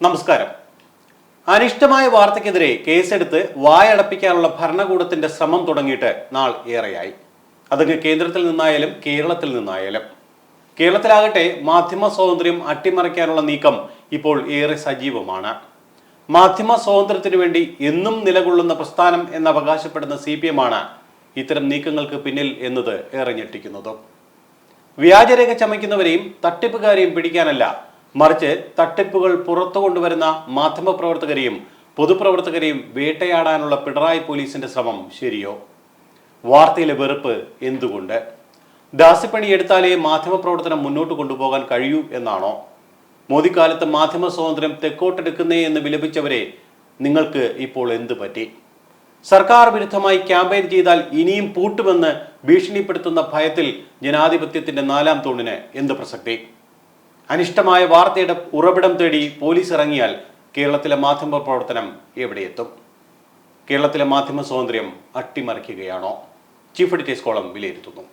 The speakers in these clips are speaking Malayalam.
നമസ്കാരം. അനിഷ്ടമായ വാർത്തയ്ക്കെതിരെ കേസെടുത്ത് വായടപ്പിക്കാനുള്ള ഭരണകൂടത്തിന്റെ ശ്രമം തുടങ്ങിയിട്ട് നാൾ ഏറെയായി. അതങ്ങ് കേന്ദ്രത്തിൽ നിന്നായാലും കേരളത്തിൽ നിന്നായാലും. കേരളത്തിലാകട്ടെ മാധ്യമ സ്വാതന്ത്ര്യം അട്ടിമറിക്കാനുള്ള നീക്കം ഇപ്പോൾ ഏറെ സജീവമാണ്. മാധ്യമ സ്വാതന്ത്ര്യത്തിനു വേണ്ടി എന്നും നിലകൊള്ളുന്ന പ്രസ്ഥാനം എന്ന് അവകാശപ്പെടുന്ന CPM ആണ് ഇത്തരം നീക്കങ്ങൾക്ക് പിന്നിൽ എന്നത് ഏറെ ഞെട്ടിക്കുന്നതും. വ്യാജരേഖ ചമയ്ക്കുന്നവരെയും തട്ടിപ്പുകാരെയും പിടിക്കാനല്ല, മറിച്ച് തട്ടിപ്പുകൾ പുറത്തു കൊണ്ടുവരുന്ന മാധ്യമപ്രവർത്തകരെയും പൊതുപ്രവർത്തകരെയും വേട്ടയാടാനുള്ള പിണറായി പോലീസിന്റെ ശ്രമം ശരിയോ? വാർത്തയിലെ വെറുപ്പ് എന്തുകൊണ്ട്? ദാസ്യപ്പണി എടുത്താലേ മാധ്യമപ്രവർത്തനം മുന്നോട്ട് കൊണ്ടുപോകാൻ കഴിയൂ എന്നാണോ? മോദിക്കാലത്ത് മാധ്യമ സ്വാതന്ത്ര്യം തെക്കോട്ടെടുക്കുന്നേ എന്ന് വിലപിച്ചവരെ നിങ്ങൾക്ക് ഇപ്പോൾ എന്ത് പറ്റി? സർക്കാർ വിരുദ്ധമായി ക്യാമ്പയിൻ ചെയ്താൽ ഇനിയും പൂട്ടുമെന്ന് ഭീഷണിപ്പെടുത്തുന്ന ഭയത്തിൽ ജനാധിപത്യത്തിന്റെ നാലാം തൂണിന് എന്ത് പ്രസക്തി? അനിഷ്ടമായ വാർത്തയുടെ ഉറവിടം തേടി പോലീസ് ഇറങ്ങിയാൽ കേരളത്തിലെ മാധ്യമ പ്രവർത്തനം എവിടെയെത്തും? കേരളത്തിലെ മാധ്യമ സ്വാതന്ത്ര്യം അട്ടിമറിക്കുകയാണോ? ചീഫ് എഡിറ്റേഴ്സ് കോളം വിലയിരുത്തുന്നു.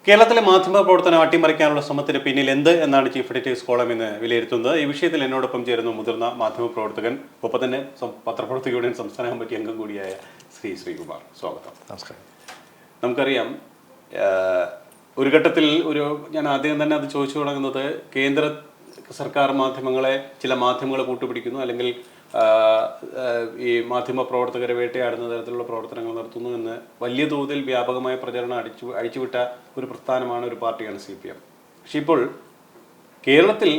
കേരളത്തിലെ മാധ്യമ പ്രവർത്തനം അട്ടിമറിക്കാനുള്ള ശ്രമത്തിന് പിന്നിൽ എന്ത് എന്നാണ് ചീഫ് എഡിറ്റേഴ്സ് കോളം ഇന്ന് വിലയിരുത്തുന്നത്. ഈ വിഷയത്തിൽ എന്നോടൊപ്പം ചേരുന്ന മുതിർന്ന മാധ്യമ പ്രവർത്തകൻ, ഒപ്പം തന്നെ പത്രപ്രവർത്തക യൂണിയൻ സംസ്ഥാന കമ്മിറ്റി അംഗം കൂടിയായ ശ്രീകുമാർ. സ്വാഗതം. നമസ്കാരം. നമുക്കറിയാം, ഒരു ഘട്ടത്തിൽ ഞാൻ ആദ്യം തന്നെ അത് ചോദിച്ചു തുടങ്ങുന്നത്, കേന്ദ്ര സർക്കാർ മാധ്യമങ്ങളെ ചില മാധ്യമങ്ങൾ കൂട്ടുപിടിക്കുന്നു, അല്ലെങ്കിൽ ഈ മാധ്യമ പ്രവർത്തകരെ വേട്ടയാടുന്ന തരത്തിലുള്ള പ്രവർത്തനങ്ങൾ നടത്തുന്നു എന്ന് വലിയ തോതിൽ വ്യാപകമായ പ്രചരണം അഴിച്ചുവിട്ട ഒരു പ്രസ്ഥാനമാണ്, ഒരു പാർട്ടിയാണ് CPM. പക്ഷെ ഇപ്പോൾ കേരളത്തിൽ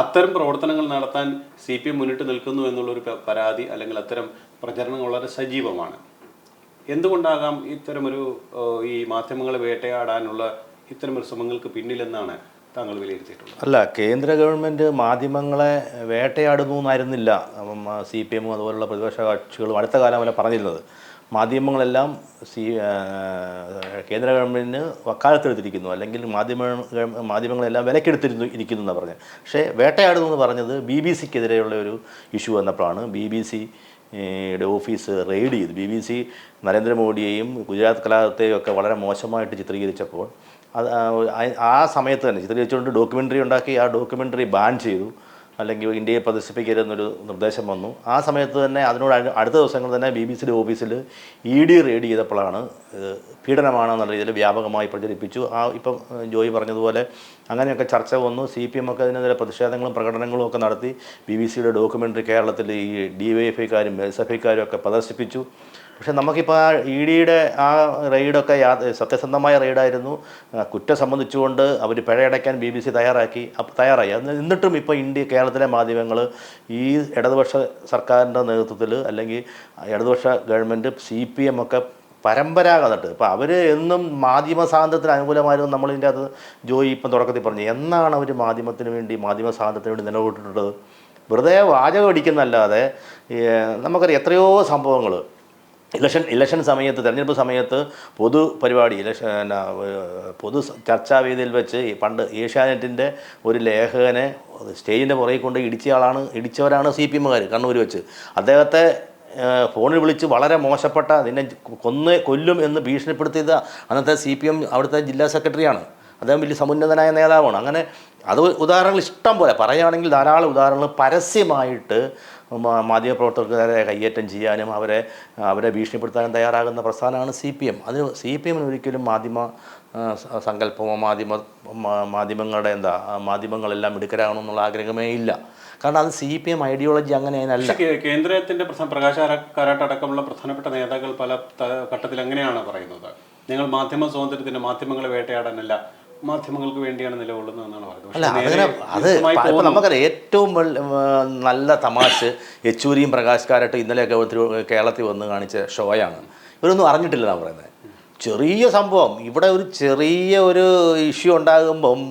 അത്തരം പ്രവർത്തനങ്ങൾ നടത്താൻ CPM മുന്നിട്ട് നിൽക്കുന്നു എന്നുള്ളൊരു പരാതി, അല്ലെങ്കിൽ അത്തരം പ്രചരണം വളരെ സജീവമാണ്. എന്തുകൊണ്ടാകാം ഇത്തരമൊരു ഈ മാധ്യമങ്ങളെ വേട്ടയാടാനുള്ള ഇത്തരമൊരു ശ്രമങ്ങൾക്ക് പിന്നിലെന്നാണ് താങ്കൾ വിലയിരുത്തിയിട്ടുള്ളത്? അല്ല, കേന്ദ്ര ഗവൺമെൻറ് മാധ്യമങ്ങളെ വേട്ടയാടുന്നു എന്നായിരുന്നില്ല CPM അതുപോലുള്ള പ്രതിപക്ഷ കക്ഷികളും അടുത്ത കാലം വരെ പറഞ്ഞിരുന്നത്. മാധ്യമങ്ങളെല്ലാം കേന്ദ്ര ഗവൺമെൻറ്റിന് വക്കാലത്തെടുത്തിരിക്കുന്നു, അല്ലെങ്കിൽ മാധ്യമങ്ങളെല്ലാം ഇരിക്കുന്നു എന്നാണ് പറഞ്ഞത്. പക്ഷേ വേട്ടയാടുന്നു എന്ന് പറഞ്ഞത് BBC-ക്കെതിരെയുള്ള ഒരു ഇഷ്യൂ വന്നപ്പോഴാണ്. BBC-യുടെ ഓഫീസ് റെയ്ഡ് ചെയ്ത് BBC നരേന്ദ്രമോദിയെയും ഗുജറാത്ത് കലാപത്തെയും ഒക്കെ വളരെ മോശമായിട്ട് ചിത്രീകരിച്ചപ്പോൾ ആ സമയത്ത് തന്നെ ചിത്രീകരിച്ചുകൊണ്ട് ഡോക്യുമെൻ്ററി ഉണ്ടാക്കി. ആ ഡോക്യുമെൻ്ററി ബാൻ ചെയ്തു, അല്ലെങ്കിൽ ഇന്ത്യയെ പ്രദർശിപ്പിക്കരുതെന്നൊരു നിർദ്ദേശം വന്നു. ആ സമയത്ത് തന്നെ അതിനോട് അടുത്ത ദിവസങ്ങൾ തന്നെ BBC-യുടെ ഓഫീസിൽ ED റെയ്ഡ് ചെയ്തപ്പോഴാണ് പീഡനമാണെന്നുള്ള രീതിയിൽ വ്യാപകമായി പ്രചരിപ്പിച്ചു. ഇപ്പം ജോയി പറഞ്ഞതുപോലെ അങ്ങനെയൊക്കെ ചർച്ച വന്നു. CPM ഒക്കെ അതിനെതിരെ പ്രതിഷേധങ്ങളും പ്രകടനങ്ങളും ഒക്കെ നടത്തി. BBC-യുടെ ഡോക്യുമെൻ്ററി കേരളത്തിൽ ഈ DYFIക്കാരും SFIക്കാരും ഒക്കെ പ്രദർശിപ്പിച്ചു. പക്ഷേ നമുക്കിപ്പോൾ ആ EDയുടെ ആ റെയ്ഡൊക്കെ സത്യസന്ധമായ റെയ്ഡായിരുന്നു. കുറ്റം സംബന്ധിച്ചുകൊണ്ട് അവർ പിഴയടയ്ക്കാൻ BBC തയ്യാറായി. എന്നിട്ടും ഇപ്പോൾ കേരളത്തിലെ മാധ്യമങ്ങൾ ഈ ഇടതുപക്ഷ സർക്കാരിൻ്റെ നേതൃത്വത്തിൽ, അല്ലെങ്കിൽ ഇടതുപക്ഷ ഗവൺമെൻറ് CPM ഒക്കെ പരമ്പരാഗതമായിട്ട് ഇപ്പോൾ അവർ എന്നും മാധ്യമ സ്വാതന്ത്ര്യത്തിന് അനുകൂലമായിരുന്നു. നമ്മളിതിൻ്റെ അത് ജോയി ഇപ്പം തുടക്കത്തിൽ പറഞ്ഞു, എന്നാണ് അവർ മാധ്യമത്തിന് വേണ്ടി, മാധ്യമ സ്വാതന്ത്ര്യത്തിന് വേണ്ടി നിലകൊണ്ടിട്ടുള്ളത്? വെറുതെ വാചകം അടിക്കുന്നല്ലാതെ നമുക്കറിയാം എത്രയോ സംഭവങ്ങൾ. ഇലക്ഷൻ സമയത്ത്, തെരഞ്ഞെടുപ്പ് സമയത്ത് പൊതുപരിപാടി, പൊതു ചർച്ചാവേദിയിൽ വെച്ച് പണ്ട് ഏഷ്യാനെറ്റിൻ്റെ ഒരു ലേഖകനെ സ്റ്റേജിൻ്റെ പുറകിൽ കൊണ്ട് ഇടിച്ചവരാണ് CPMകാർ കണ്ണൂർ വെച്ച്. അദ്ദേഹത്തെ ഫോണിൽ വിളിച്ച് വളരെ മോശപ്പെട്ട, നിന്നെ കൊല്ലും എന്ന് ഭീഷണിപ്പെടുത്തിയത് അന്നത്തെ CPM അവിടുത്തെ ജില്ലാ സെക്രട്ടറിയാണ്. അദ്ദേഹം വലിയ സമുന്നതനായ നേതാവാണ്. അങ്ങനെ അത് ഉദാഹരണങ്ങൾ ഇഷ്ടം പോലെ പറയുകയാണെങ്കിൽ ധാരാളം ഉദാഹരണങ്ങൾ. പരസ്യമായിട്ട് മാധ്യമപ്രവർത്തകരെ കയ്യേറ്റം ചെയ്യാനും അവരെ ഭീഷണിപ്പെടുത്താനും തയ്യാറാകുന്ന പ്രസ്ഥാനമാണ് CPM. അതിന് CPMന് ഒരിക്കലും മാധ്യമ സങ്കല്പമോ മാധ്യമങ്ങളുടെ മാധ്യമങ്ങളെല്ലാം മിടുക്കരാകണമെന്നുള്ള ആഗ്രഹമേ ഇല്ല. കാരണം അത് CPM ഐഡിയോളജി അങ്ങനെയല്ല. കേന്ദ്രത്തിന്റെ പ്രകാശ് കാരാട്ട് അടക്കമുള്ള പ്രധാനപ്പെട്ട നേതാക്കൾ പല ഘട്ടത്തിൽ അങ്ങനെയാണ് പറയുന്നത്. ഞങ്ങൾ മാധ്യമ സ്വാതന്ത്ര്യത്തിന്, മാധ്യമങ്ങളെ വേട്ടയാടാനല്ല, മാധ്യമങ്ങൾക്ക് വേണ്ടിയാണ് നിലകൊള്ളുന്നത് എന്നാണ് പറയുന്നത്. അല്ല, അങ്ങനെ ഇപ്പോൾ നമുക്കറിയാം ഏറ്റവും നല്ല തമാശ യെച്ചൂരിയും പ്രകാശ് കാരാട്ടും ഇന്നലെയൊക്കെ കേരളത്തിൽ വന്ന് കാണിച്ച ഷോയാണ്. ഇവരൊന്നും അറിഞ്ഞിട്ടില്ല എന്നാണ് പറയുന്നത്. ചെറിയ സംഭവം, ഇവിടെ ഒരു ചെറിയ ഒരു ഇഷ്യൂ ഉണ്ടാകുമ്പം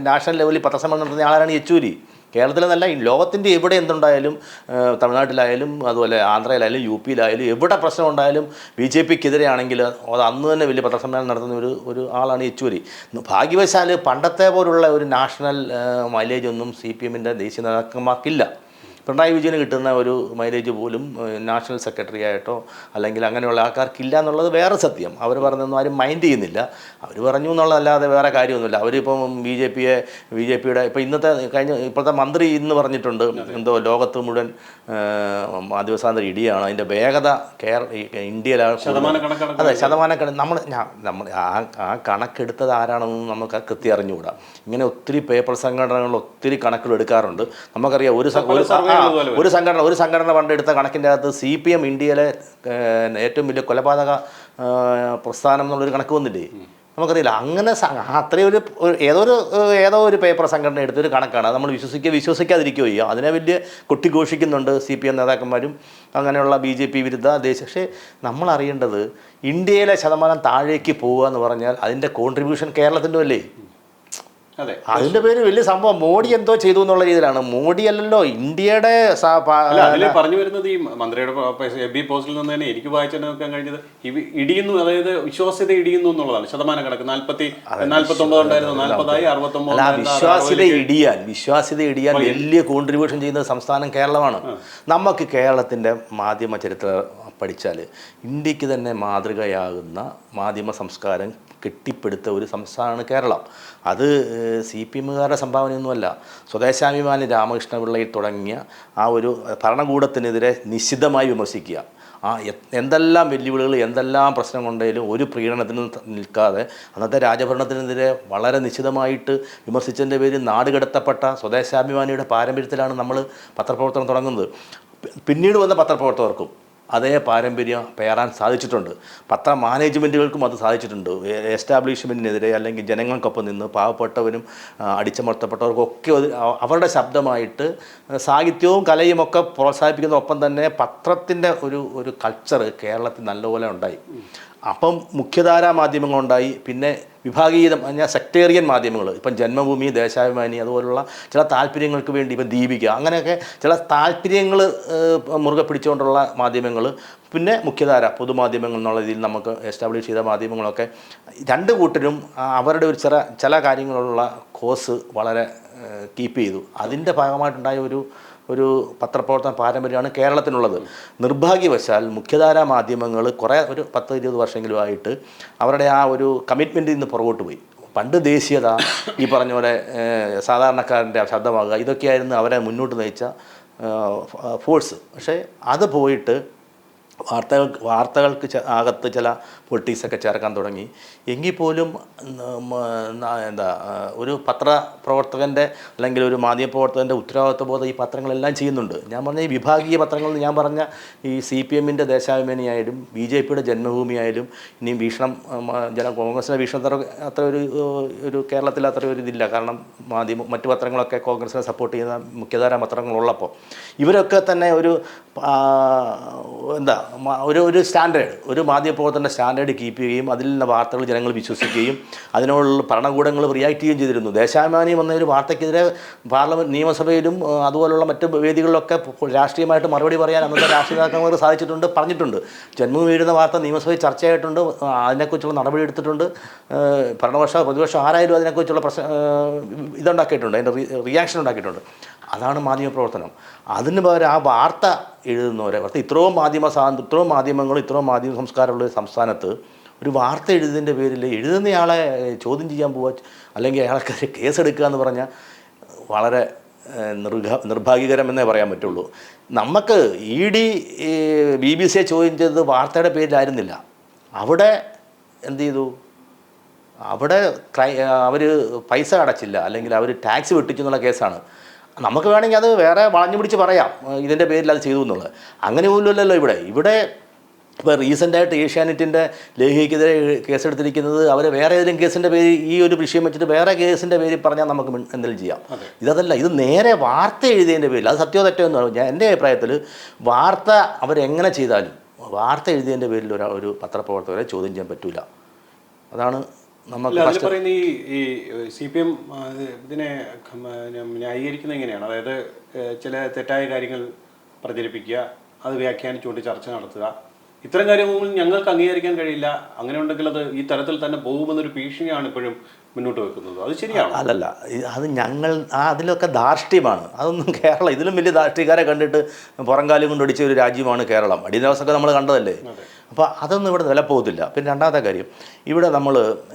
നാഷണൽ ലെവലിൽ പത്രസമ്മേളനം നടത്തുന്ന ആളാണ് യെച്ചൂരി. കേരളത്തിലെന്നല്ല, ലോകത്തിൻ്റെ എവിടെ എന്തുണ്ടായാലും, തമിഴ്നാട്ടിലായാലും അതുപോലെ ആന്ധ്രയിലായാലും UPയിലായാലും എവിടെ പ്രശ്നം ഉണ്ടായാലും BJPക്കെതിരെ ആണെങ്കിൽ അത് അന്ന് തന്നെ വലിയ പത്രസമ്മേളനം നടത്തുന്ന ഒരു ആളാണ് യെച്ചൂരി. ഭാഗ്യവശാൽ പണ്ടത്തെ പോലുള്ള ഒരു നാഷണൽ മൈലേജ് ഒന്നും CPMൻ്റെ ദേശീയ നേതാക്കന്മാർക്കില്ല. പിണറായി വിജയന് കിട്ടുന്ന ഒരു മൈലേജ് പോലും നാഷണൽ സെക്രട്ടറി ആയിട്ടോ അല്ലെങ്കിൽ അങ്ങനെയുള്ള ആൾക്കാർക്കില്ല എന്നുള്ളത് വേറെ സത്യം. അവർ പറഞ്ഞൊന്നും ആരും മൈൻഡ് ചെയ്യുന്നില്ല. അവർ പറഞ്ഞു എന്നുള്ളതല്ലാതെ വേറെ കാര്യമൊന്നുമില്ല. അവരിപ്പം ബി ജെ പിയുടെ ഇപ്പോൾ ഇപ്പോഴത്തെ മന്ത്രി ഇന്ന് പറഞ്ഞിട്ടുണ്ട് എന്തോ ലോകത്ത് മുഴുവൻ മാധ്യമസ്വാതന്ത്ര്യം ഇടിയാണ്, അതിൻ്റെ വേഗത ഇന്ത്യയിലാണ്. അതെ, ശതമാനക്കണക്ക് നമ്മൾ ആ കണക്കെടുത്തത് ആരാണെന്ന് നമുക്ക് കൃത്യം അറിഞ്ഞുകൂടാ. ഇങ്ങനെ ഒത്തിരി പേപ്പർ സംഘടനകൾ ഒത്തിരി കണക്കുകൾ എടുക്കാറുണ്ട്. നമുക്കറിയാം ഒരു സംഘടന പണ്ടെടുത്ത കണക്കിൻ്റെ അകത്ത് CPM ഇന്ത്യയിലെ ഏറ്റവും വലിയ കൊലപാതക പ്രസ്ഥാനം എന്നുള്ളൊരു കണക്ക് വന്നില്ലേ? നമുക്കറിയില്ല. അങ്ങനെ അത്രയും ഏതോ ഒരു പേപ്പർ സംഘടന എടുത്തൊരു കണക്കാണ്. അത് നമ്മൾ വിശ്വസിക്കാതിരിക്കുകയോ ചെയ്യുക. അതിനെ വലിയ കൊട്ടിഘോഷിക്കുന്നുണ്ട് CPM നേതാക്കന്മാരും അങ്ങനെയുള്ള BJP വിരുദ്ധ ദേശീയ. പക്ഷേ നമ്മൾ അറിയേണ്ടത് ഇന്ത്യയിലെ ശതമാനം താഴേക്ക് പോവുക എന്ന് പറഞ്ഞാൽ അതിൻ്റെ കോൺട്രിബ്യൂഷൻ കേരളത്തിൻ്റെ അല്ലേ? അതിന്റെ പേര് വലിയ സംഭവം. മോഡി എന്തോ ചെയ്തു എന്നുള്ള രീതിയിലാണ്. മോഡി അല്ലല്ലോ ഇന്ത്യയുടെ പറഞ്ഞു വരുന്നത്. ഈ മന്ത്രിയുടെ FB പോസ്റ്റിൽ നിന്ന് തന്നെ എനിക്ക് വായിച്ചു നോക്കാൻ കഴിഞ്ഞത് ഇടിയുന്നു, അതായത് വിശ്വാസ്യത ഇടിയുന്നു എന്നുള്ളതാണ്. ശതമാനം കണക്ക് 49 ഉണ്ടായിരുന്നു, 40ആയി, 69. വിശ്വാസ്യത ഇടിയാൻ വലിയ കോൺട്രിബ്യൂഷൻ ചെയ്യുന്ന സംസ്ഥാനം കേരളമാണ്. നമുക്ക് കേരളത്തിന്റെ മാധ്യമ ചരിത്രം പഠിച്ചാൽ ഇന്ത്യക്ക് തന്നെ മാതൃകയാകുന്ന മാധ്യമ സംസ്കാരം കെട്ടിപ്പടുത്ത ഒരു സംസ്ഥാനമാണ് കേരളം. അത് CPMകാരുടെ സംഭാവനയൊന്നുമല്ല. സ്വദേശാഭിമാനി രാമകൃഷ്ണപിള്ളയിൽ തുടങ്ങിയ ആ ഒരു ഭരണകൂടത്തിനെതിരെ നിശിതമായി വിമർശിക്കുക. എന്തെല്ലാം വെല്ലുവിളികൾ, എന്തെല്ലാം പ്രശ്നം കൊണ്ടേലും ഒരു പ്രീണനത്തിനും നിൽക്കാതെ അന്നത്തെ രാജഭരണത്തിനെതിരെ വളരെ നിശിതമായിട്ട് വിമർശിച്ചതിൻ്റെ പേരിൽ നാടുകടത്തപ്പെട്ട സ്വദേശാഭിമാനിയുടെ പാരമ്പര്യത്തിലാണ് നമ്മൾ പത്രപ്രവർത്തനം തുടങ്ങുന്നത്. പിന്നീട് വന്ന പത്രപ്രവർത്തകർക്കും അതേ പാരമ്പര്യം പേറാൻ സാധിച്ചിട്ടുണ്ട്. പത്ര മാനേജ്മെൻറ്റുകൾക്കും അത് സാധിച്ചിട്ടുണ്ട്. എസ്റ്റാബ്ലിഷ്മെൻറ്റിനെതിരെ അല്ലെങ്കിൽ ജനങ്ങൾക്കൊപ്പം നിന്ന് പാവപ്പെട്ടവരും അടിച്ചമർത്തപ്പെട്ടവർക്കൊക്കെ അവരുടെ ശബ്ദമായിട്ട് സാഹിത്യവും കലയുമൊക്കെ പ്രോത്സാഹിപ്പിക്കുന്നതൊപ്പം തന്നെ പത്രത്തിൻ്റെ ഒരു കൾച്ചർ കേരളത്തിൽ നല്ലപോലെ ഉണ്ടായി. അപ്പം മുഖ്യധാരാ മാധ്യമങ്ങളുണ്ടായി. പിന്നെ വിഭാഗീയത പറഞ്ഞാൽ സെക്ടേറിയൻ മാധ്യമങ്ങൾ, ഇപ്പം ജന്മഭൂമി, ദേശാഭിമാനി, അതുപോലുള്ള ചില താല്പര്യങ്ങൾക്ക് വേണ്ടി ഇപ്പം ദീപിക, അങ്ങനെയൊക്കെ ചില താല്പര്യങ്ങൾ മുറുകെ പിടിച്ചുകൊണ്ടുള്ള മാധ്യമങ്ങൾ. പിന്നെ മുഖ്യധാര പൊതുമാധ്യമങ്ങൾ എന്നുള്ള രീതിയിൽ നമുക്ക് എസ്റ്റാബ്ലിഷ് ചെയ്ത മാധ്യമങ്ങളൊക്കെ രണ്ട് കൂട്ടരും അവരുടെ ഒരു ചില കാര്യങ്ങളുള്ള കോഴ്സ് വളരെ കീപ്പ് ചെയ്തു. അതിൻ്റെ ഭാഗമായിട്ടുണ്ടായ ഒരു പത്രപ്രവർത്തന പാരമ്പര്യമാണ് കേരളത്തിനുള്ളത്. നിർഭാഗ്യവശാൽ മുഖ്യധാരാ മാധ്യമങ്ങൾ ഒരു 10-20 വർഷമെങ്കിലുമായിട്ട് അവരുടെ ആ ഒരു കമ്മിറ്റ്മെൻറ്റിൽ നിന്ന് പുറകോട്ട് പോയി. പണ്ട് ദേശീയത, ഈ പറഞ്ഞ പോലെ സാധാരണക്കാരൻ്റെ ശബ്ദമാകുക, ഇതൊക്കെയായിരുന്നു അവരെ മുന്നോട്ട് നയിച്ച ഫോഴ്സ്. പക്ഷേ അത് പോയിട്ട് വാർത്തകൾക്ക് അകത്ത് ചില പൊളിറ്റിക്സൊക്കെ ചേർക്കാൻ തുടങ്ങി. എങ്കിൽ പോലും ഒരു പത്രപ്രവർത്തകൻ്റെ അല്ലെങ്കിൽ ഒരു മാധ്യമപ്രവർത്തകൻ്റെ ഉത്തരവാദിത്വ ബോധം ഈ പത്രങ്ങളെല്ലാം ചെയ്യുന്നുണ്ട്. ഞാൻ പറഞ്ഞ ഈ വിഭാഗീയ പത്രങ്ങൾ, ഞാൻ പറഞ്ഞ ഈ CPMൻ്റെ ദേശാഭിമാനിയായാലും BJPയുടെ ജന്മഭൂമിയായാലും ഇനിയും കോൺഗ്രസിൻ്റെ വീക്ഷണത്തിൽ അത്ര ഒരു കേരളത്തിൽ അത്ര ഒരു ഇതില്ല. കാരണം മറ്റു പത്രങ്ങളൊക്കെ കോൺഗ്രസിനെ സപ്പോർട്ട് ചെയ്യുന്ന മുഖ്യധാരാ പത്രങ്ങളുള്ളപ്പോൾ ഇവരൊക്കെ തന്നെ ഒരു സ്റ്റാൻഡേർഡ്, ഒരു മാധ്യമപ്രവർത്തകൻ്റെ സ്റ്റാൻഡേർഡ് കീപ്പ് ചെയ്യുകയും അതിൽ നിന്ന് വാർത്തകൾ ജനങ്ങൾ വിശ്വസിക്കുകയും അതിനോടുള്ള ഭരണകൂടങ്ങൾ റിയാക്ട് ചെയ്യുകയും ചെയ്തിരുന്നു. ദേശാഭിമാനി വന്ന ഒരു വാർത്തയ്ക്കെതിരെ പാർലമെൻറ്റ്, നിയമസഭയിലും അതുപോലുള്ള മറ്റ് വേദികളിലൊക്കെ രാഷ്ട്രീയമായിട്ട് മറുപടി പറയാൻ അന്നത്തെ രാഷ്ട്രീയ നേതാക്കന്മാർ സാധിച്ചിട്ടുണ്ട്, പറഞ്ഞിട്ടുണ്ട്. ജന്മം വീഴുന്ന വാർത്ത നിയമസഭയിൽ ചർച്ചയായിട്ടുണ്ട്, അതിനെക്കുറിച്ചുള്ള നടപടി എടുത്തിട്ടുണ്ട്. ഭരണപക്ഷം പ്രതിപക്ഷം ആരായാലും അതിനെക്കുറിച്ചുള്ള ഇതുണ്ടാക്കിയിട്ടുണ്ട്, അതിൻ്റെ റിയാക്ഷൻ ഉണ്ടാക്കിയിട്ടുണ്ട്. അതാണ് മാധ്യമപ്രവർത്തനം. അതിന് പകരം ആ വാർത്ത എഴുതുന്നവരെ ഇത്രയും മാധ്യമങ്ങളും ഇത്രയും മാധ്യമ സംസ്കാരമുള്ള സംസ്ഥാനത്ത് ഒരു വാർത്ത എഴുതുന്നതിൻ്റെ പേരിൽ എഴുതുന്നയാളെ ചോദ്യം ചെയ്യാൻ പോവുക അല്ലെങ്കിൽ അയാൾക്ക് കേസെടുക്കുക എന്ന് പറഞ്ഞാൽ വളരെ നിർഭാഗ്യകരമെന്നേ പറയാൻ പറ്റുള്ളൂ. നമുക്ക് ED BBC ചോദ്യം ചെയ്തത് വാർത്തയുടെ പേരിലായിരുന്നില്ല. അവിടെ എന്ത് ചെയ്തു? അവിടെ അവർ പൈസ അടച്ചില്ല അല്ലെങ്കിൽ അവർ ടാക്സ് വെട്ടിച്ചു എന്നുള്ള കേസാണ്. നമുക്ക് വേണമെങ്കിൽ അത് വേറെ വളഞ്ഞു പിടിച്ച് പറയാം ഇതിൻ്റെ പേരിൽ അത് ചെയ്തു എന്നുള്ളത്. അങ്ങനെ പോലുമല്ലല്ലോ ഇവിടെ ഇപ്പോൾ റീസെൻ്റായിട്ട് ഏഷ്യാനെറ്റിൻ്റെ ലേഖിക്കെതിരെ കേസെടുത്തിരിക്കുന്നത് അവർ വേറെ ഏതെങ്കിലും കേസിൻ്റെ പേര് ഈ ഒരു വിഷയം വെച്ചിട്ട് വേറെ കേസിൻ്റെ പേരിൽ പറഞ്ഞാൽ നമുക്ക് എന്തെങ്കിലും ചെയ്യാം. ഇതല്ല, ഇത് നേരെ വാർത്ത എഴുതിയതിൻ്റെ പേരിൽ, അത് സത്യമോ തെറ്റോ എന്ന് പറഞ്ഞു. എൻ്റെ അഭിപ്രായത്തിൽ വാർത്ത അവരെങ്ങനെ ചെയ്താലും വാർത്ത എഴുതിയതിൻ്റെ പേരിൽ ഒരു പത്രപ്രവർത്തകരെ ചോദ്യം ചെയ്യാൻ പറ്റില്ല. അതാണ് പറയുന്ന ഈ CPM ഇതിനെ ന്യായീകരിക്കുന്നത് എങ്ങനെയാണ്? അതായത് ചില തെറ്റായ കാര്യങ്ങൾ പ്രചരിപ്പിക്കുക, അത് വ്യാഖ്യാനിച്ചുകൊണ്ട് ചർച്ച നടത്തുക, ഇത്തരം കാര്യങ്ങളൊന്നും ഞങ്ങൾക്ക് അംഗീകരിക്കാൻ കഴിയില്ല, അങ്ങനെ ഉണ്ടെങ്കിൽ അത് ഈ തരത്തിൽ തന്നെ പോകുമെന്നൊരു ഭീഷണിയാണ് ഇപ്പോഴും മുന്നോട്ട് വെക്കുന്നത്. അത് ശരിയാണ്. അല്ലല്ല, അത് ഞങ്ങൾ അതിലൊക്കെ ധാർഷ്ട്യമാണ്. അതൊന്നും കേരളം ഇതിലും വലിയ ധാർഷ്ട്യക്കാരെ കണ്ടിട്ട് പുറംകാലം കൊണ്ടൊടിച്ച ഒരു രാജ്യമാണ് കേരളം. അടിയന്തരാവസ്ഥയൊക്കെ നമ്മൾ കണ്ടതല്ലേ. അപ്പോൾ അതൊന്നും ഇവിടെ വിലപ്പോകത്തില്ല. പിന്നെ രണ്ടാമത്തെ കാര്യം, ഇവിടെ നമ്മൾ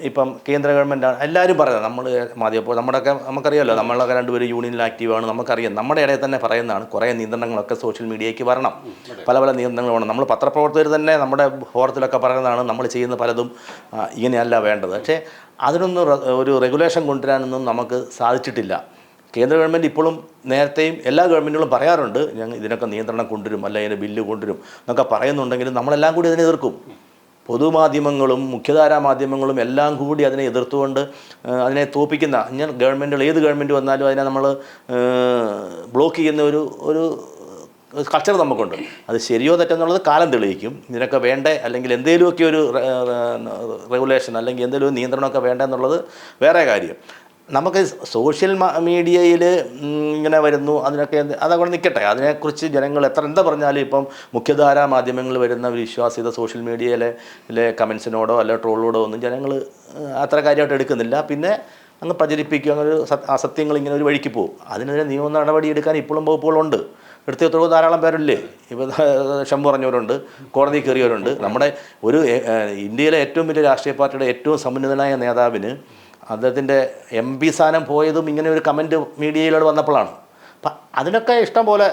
ഇപ്പം കേന്ദ്ര ഗവൺമെൻറ്റാണ് എല്ലാവരും പറയുന്നത്, നമ്മൾ മാധ്യമപ്പോൾ നമ്മുടെയൊക്കെ നമുക്കറിയാമല്ലോ, നമ്മളൊക്കെ രണ്ടുപേരും യൂണിയനിൽ ആക്റ്റീവാണ്, നമുക്കറിയാം. നമ്മുടെ ഇടയിൽ തന്നെ പറയുന്നതാണ് കുറേ നിയന്ത്രണങ്ങളൊക്കെ സോഷ്യൽ മീഡിയയ്ക്ക് വരണം, പല പല നിയന്ത്രണങ്ങൾ വേണം. നമ്മൾ പത്രപ്രവർത്തകർ തന്നെ നമ്മുടെ ഫോറത്തിലൊക്കെ പറയുന്നതാണ് നമ്മൾ ചെയ്യുന്ന പലതും ഇങ്ങനെയല്ല വേണ്ടത്. പക്ഷേ അതിനൊന്നും ഒരു റെഗുലേഷൻ കൊണ്ടുവരാനൊന്നും നമുക്ക് സാധിച്ചിട്ടില്ല. കേന്ദ്ര ഗവൺമെൻറ് ഇപ്പോഴും നേരത്തെയും എല്ലാ ഗവൺമെൻറ്റുകളും പറയാറുണ്ട് ഞങ്ങൾ ഇതിനൊക്കെ നിയന്ത്രണം കൊണ്ടുവരും, അല്ല ഇതിന് ബില്ല് കൊണ്ടുവരും എന്നൊക്കെ പറയുന്നുണ്ടെങ്കിലും നമ്മളെല്ലാം കൂടി അതിനെ എതിർക്കും. പൊതുമാധ്യമങ്ങളും മുഖ്യധാരാ മാധ്യമങ്ങളും എല്ലാം കൂടി അതിനെ എതിർത്തുകൊണ്ട് അതിനെ തോപ്പിക്കുന്ന ഞാൻ ഗവൺമെൻറ്റുകൾ ഏത് ഗവൺമെൻറ് വന്നാലും അതിനെ നമ്മൾ ബ്ലോക്ക് ചെയ്യുന്ന ഒരു കൾച്ചർ നമുക്കുണ്ട്. അത് ശരിയോ തെറ്റെന്നുള്ളത് കാലം തെളിയിക്കും. ഇതിനൊക്കെ വേണ്ടേ, അല്ലെങ്കിൽ എന്തെങ്കിലുമൊക്കെ ഒരു റെഗുലേഷൻ അല്ലെങ്കിൽ എന്തെങ്കിലും ഒരു നിയന്ത്രണമൊക്കെ വേണ്ടെന്നുള്ളത് വേറെ കാര്യം. നമുക്ക് സോഷ്യൽ മീഡിയയിൽ ഇങ്ങനെ വരുന്നു, അതിനൊക്കെ അതവിടെ നിൽക്കട്ടെ. അതിനെക്കുറിച്ച് ജനങ്ങൾ എന്താ പറഞ്ഞാലും ഇപ്പം മുഖ്യധാരാ മാധ്യമങ്ങളിൽ വരുന്ന വിശ്വാസ്യത സോഷ്യൽ മീഡിയയിലെ കമൻസിനോടോ അല്ല ട്രോളിനോടോ ഒന്നും ജനങ്ങൾ അത്ര കാര്യമായിട്ട് എടുക്കുന്നില്ല. പിന്നെ അങ്ങ് പ്രചരിപ്പിക്കുക, അങ്ങനെ ഒരു അസത്യങ്ങൾ ഇങ്ങനെ ഒരു വഴിക്ക് പോകും. അതിനെതിരെ നിയമ നടപടി എടുക്കാൻ ഇപ്പോഴും വകുപ്പുകളുണ്ട്. എടുത്തെത്രയോ ധാരാളം പേരല്ലേ. ഇപ്പോൾ ഷം പറഞ്ഞവരുണ്ട്, കോടതി കയറിയവരുണ്ട്. നമ്മുടെ ഒരു ഇന്ത്യയിലെ ഏറ്റവും വലിയ രാഷ്ട്രീയ പാർട്ടിയുടെ ഏറ്റവും സമുന്നതനായ നേതാവിന് അദ്ദേഹത്തിൻ്റെ MP സ്ഥാനം പോയതും ഇങ്ങനെ ഒരു കമൻറ്റ് മീഡിയയിലൂടെ വന്നപ്പോഴാണ്. അപ്പം അതിനൊക്കെ ഇഷ്ടം പോലെ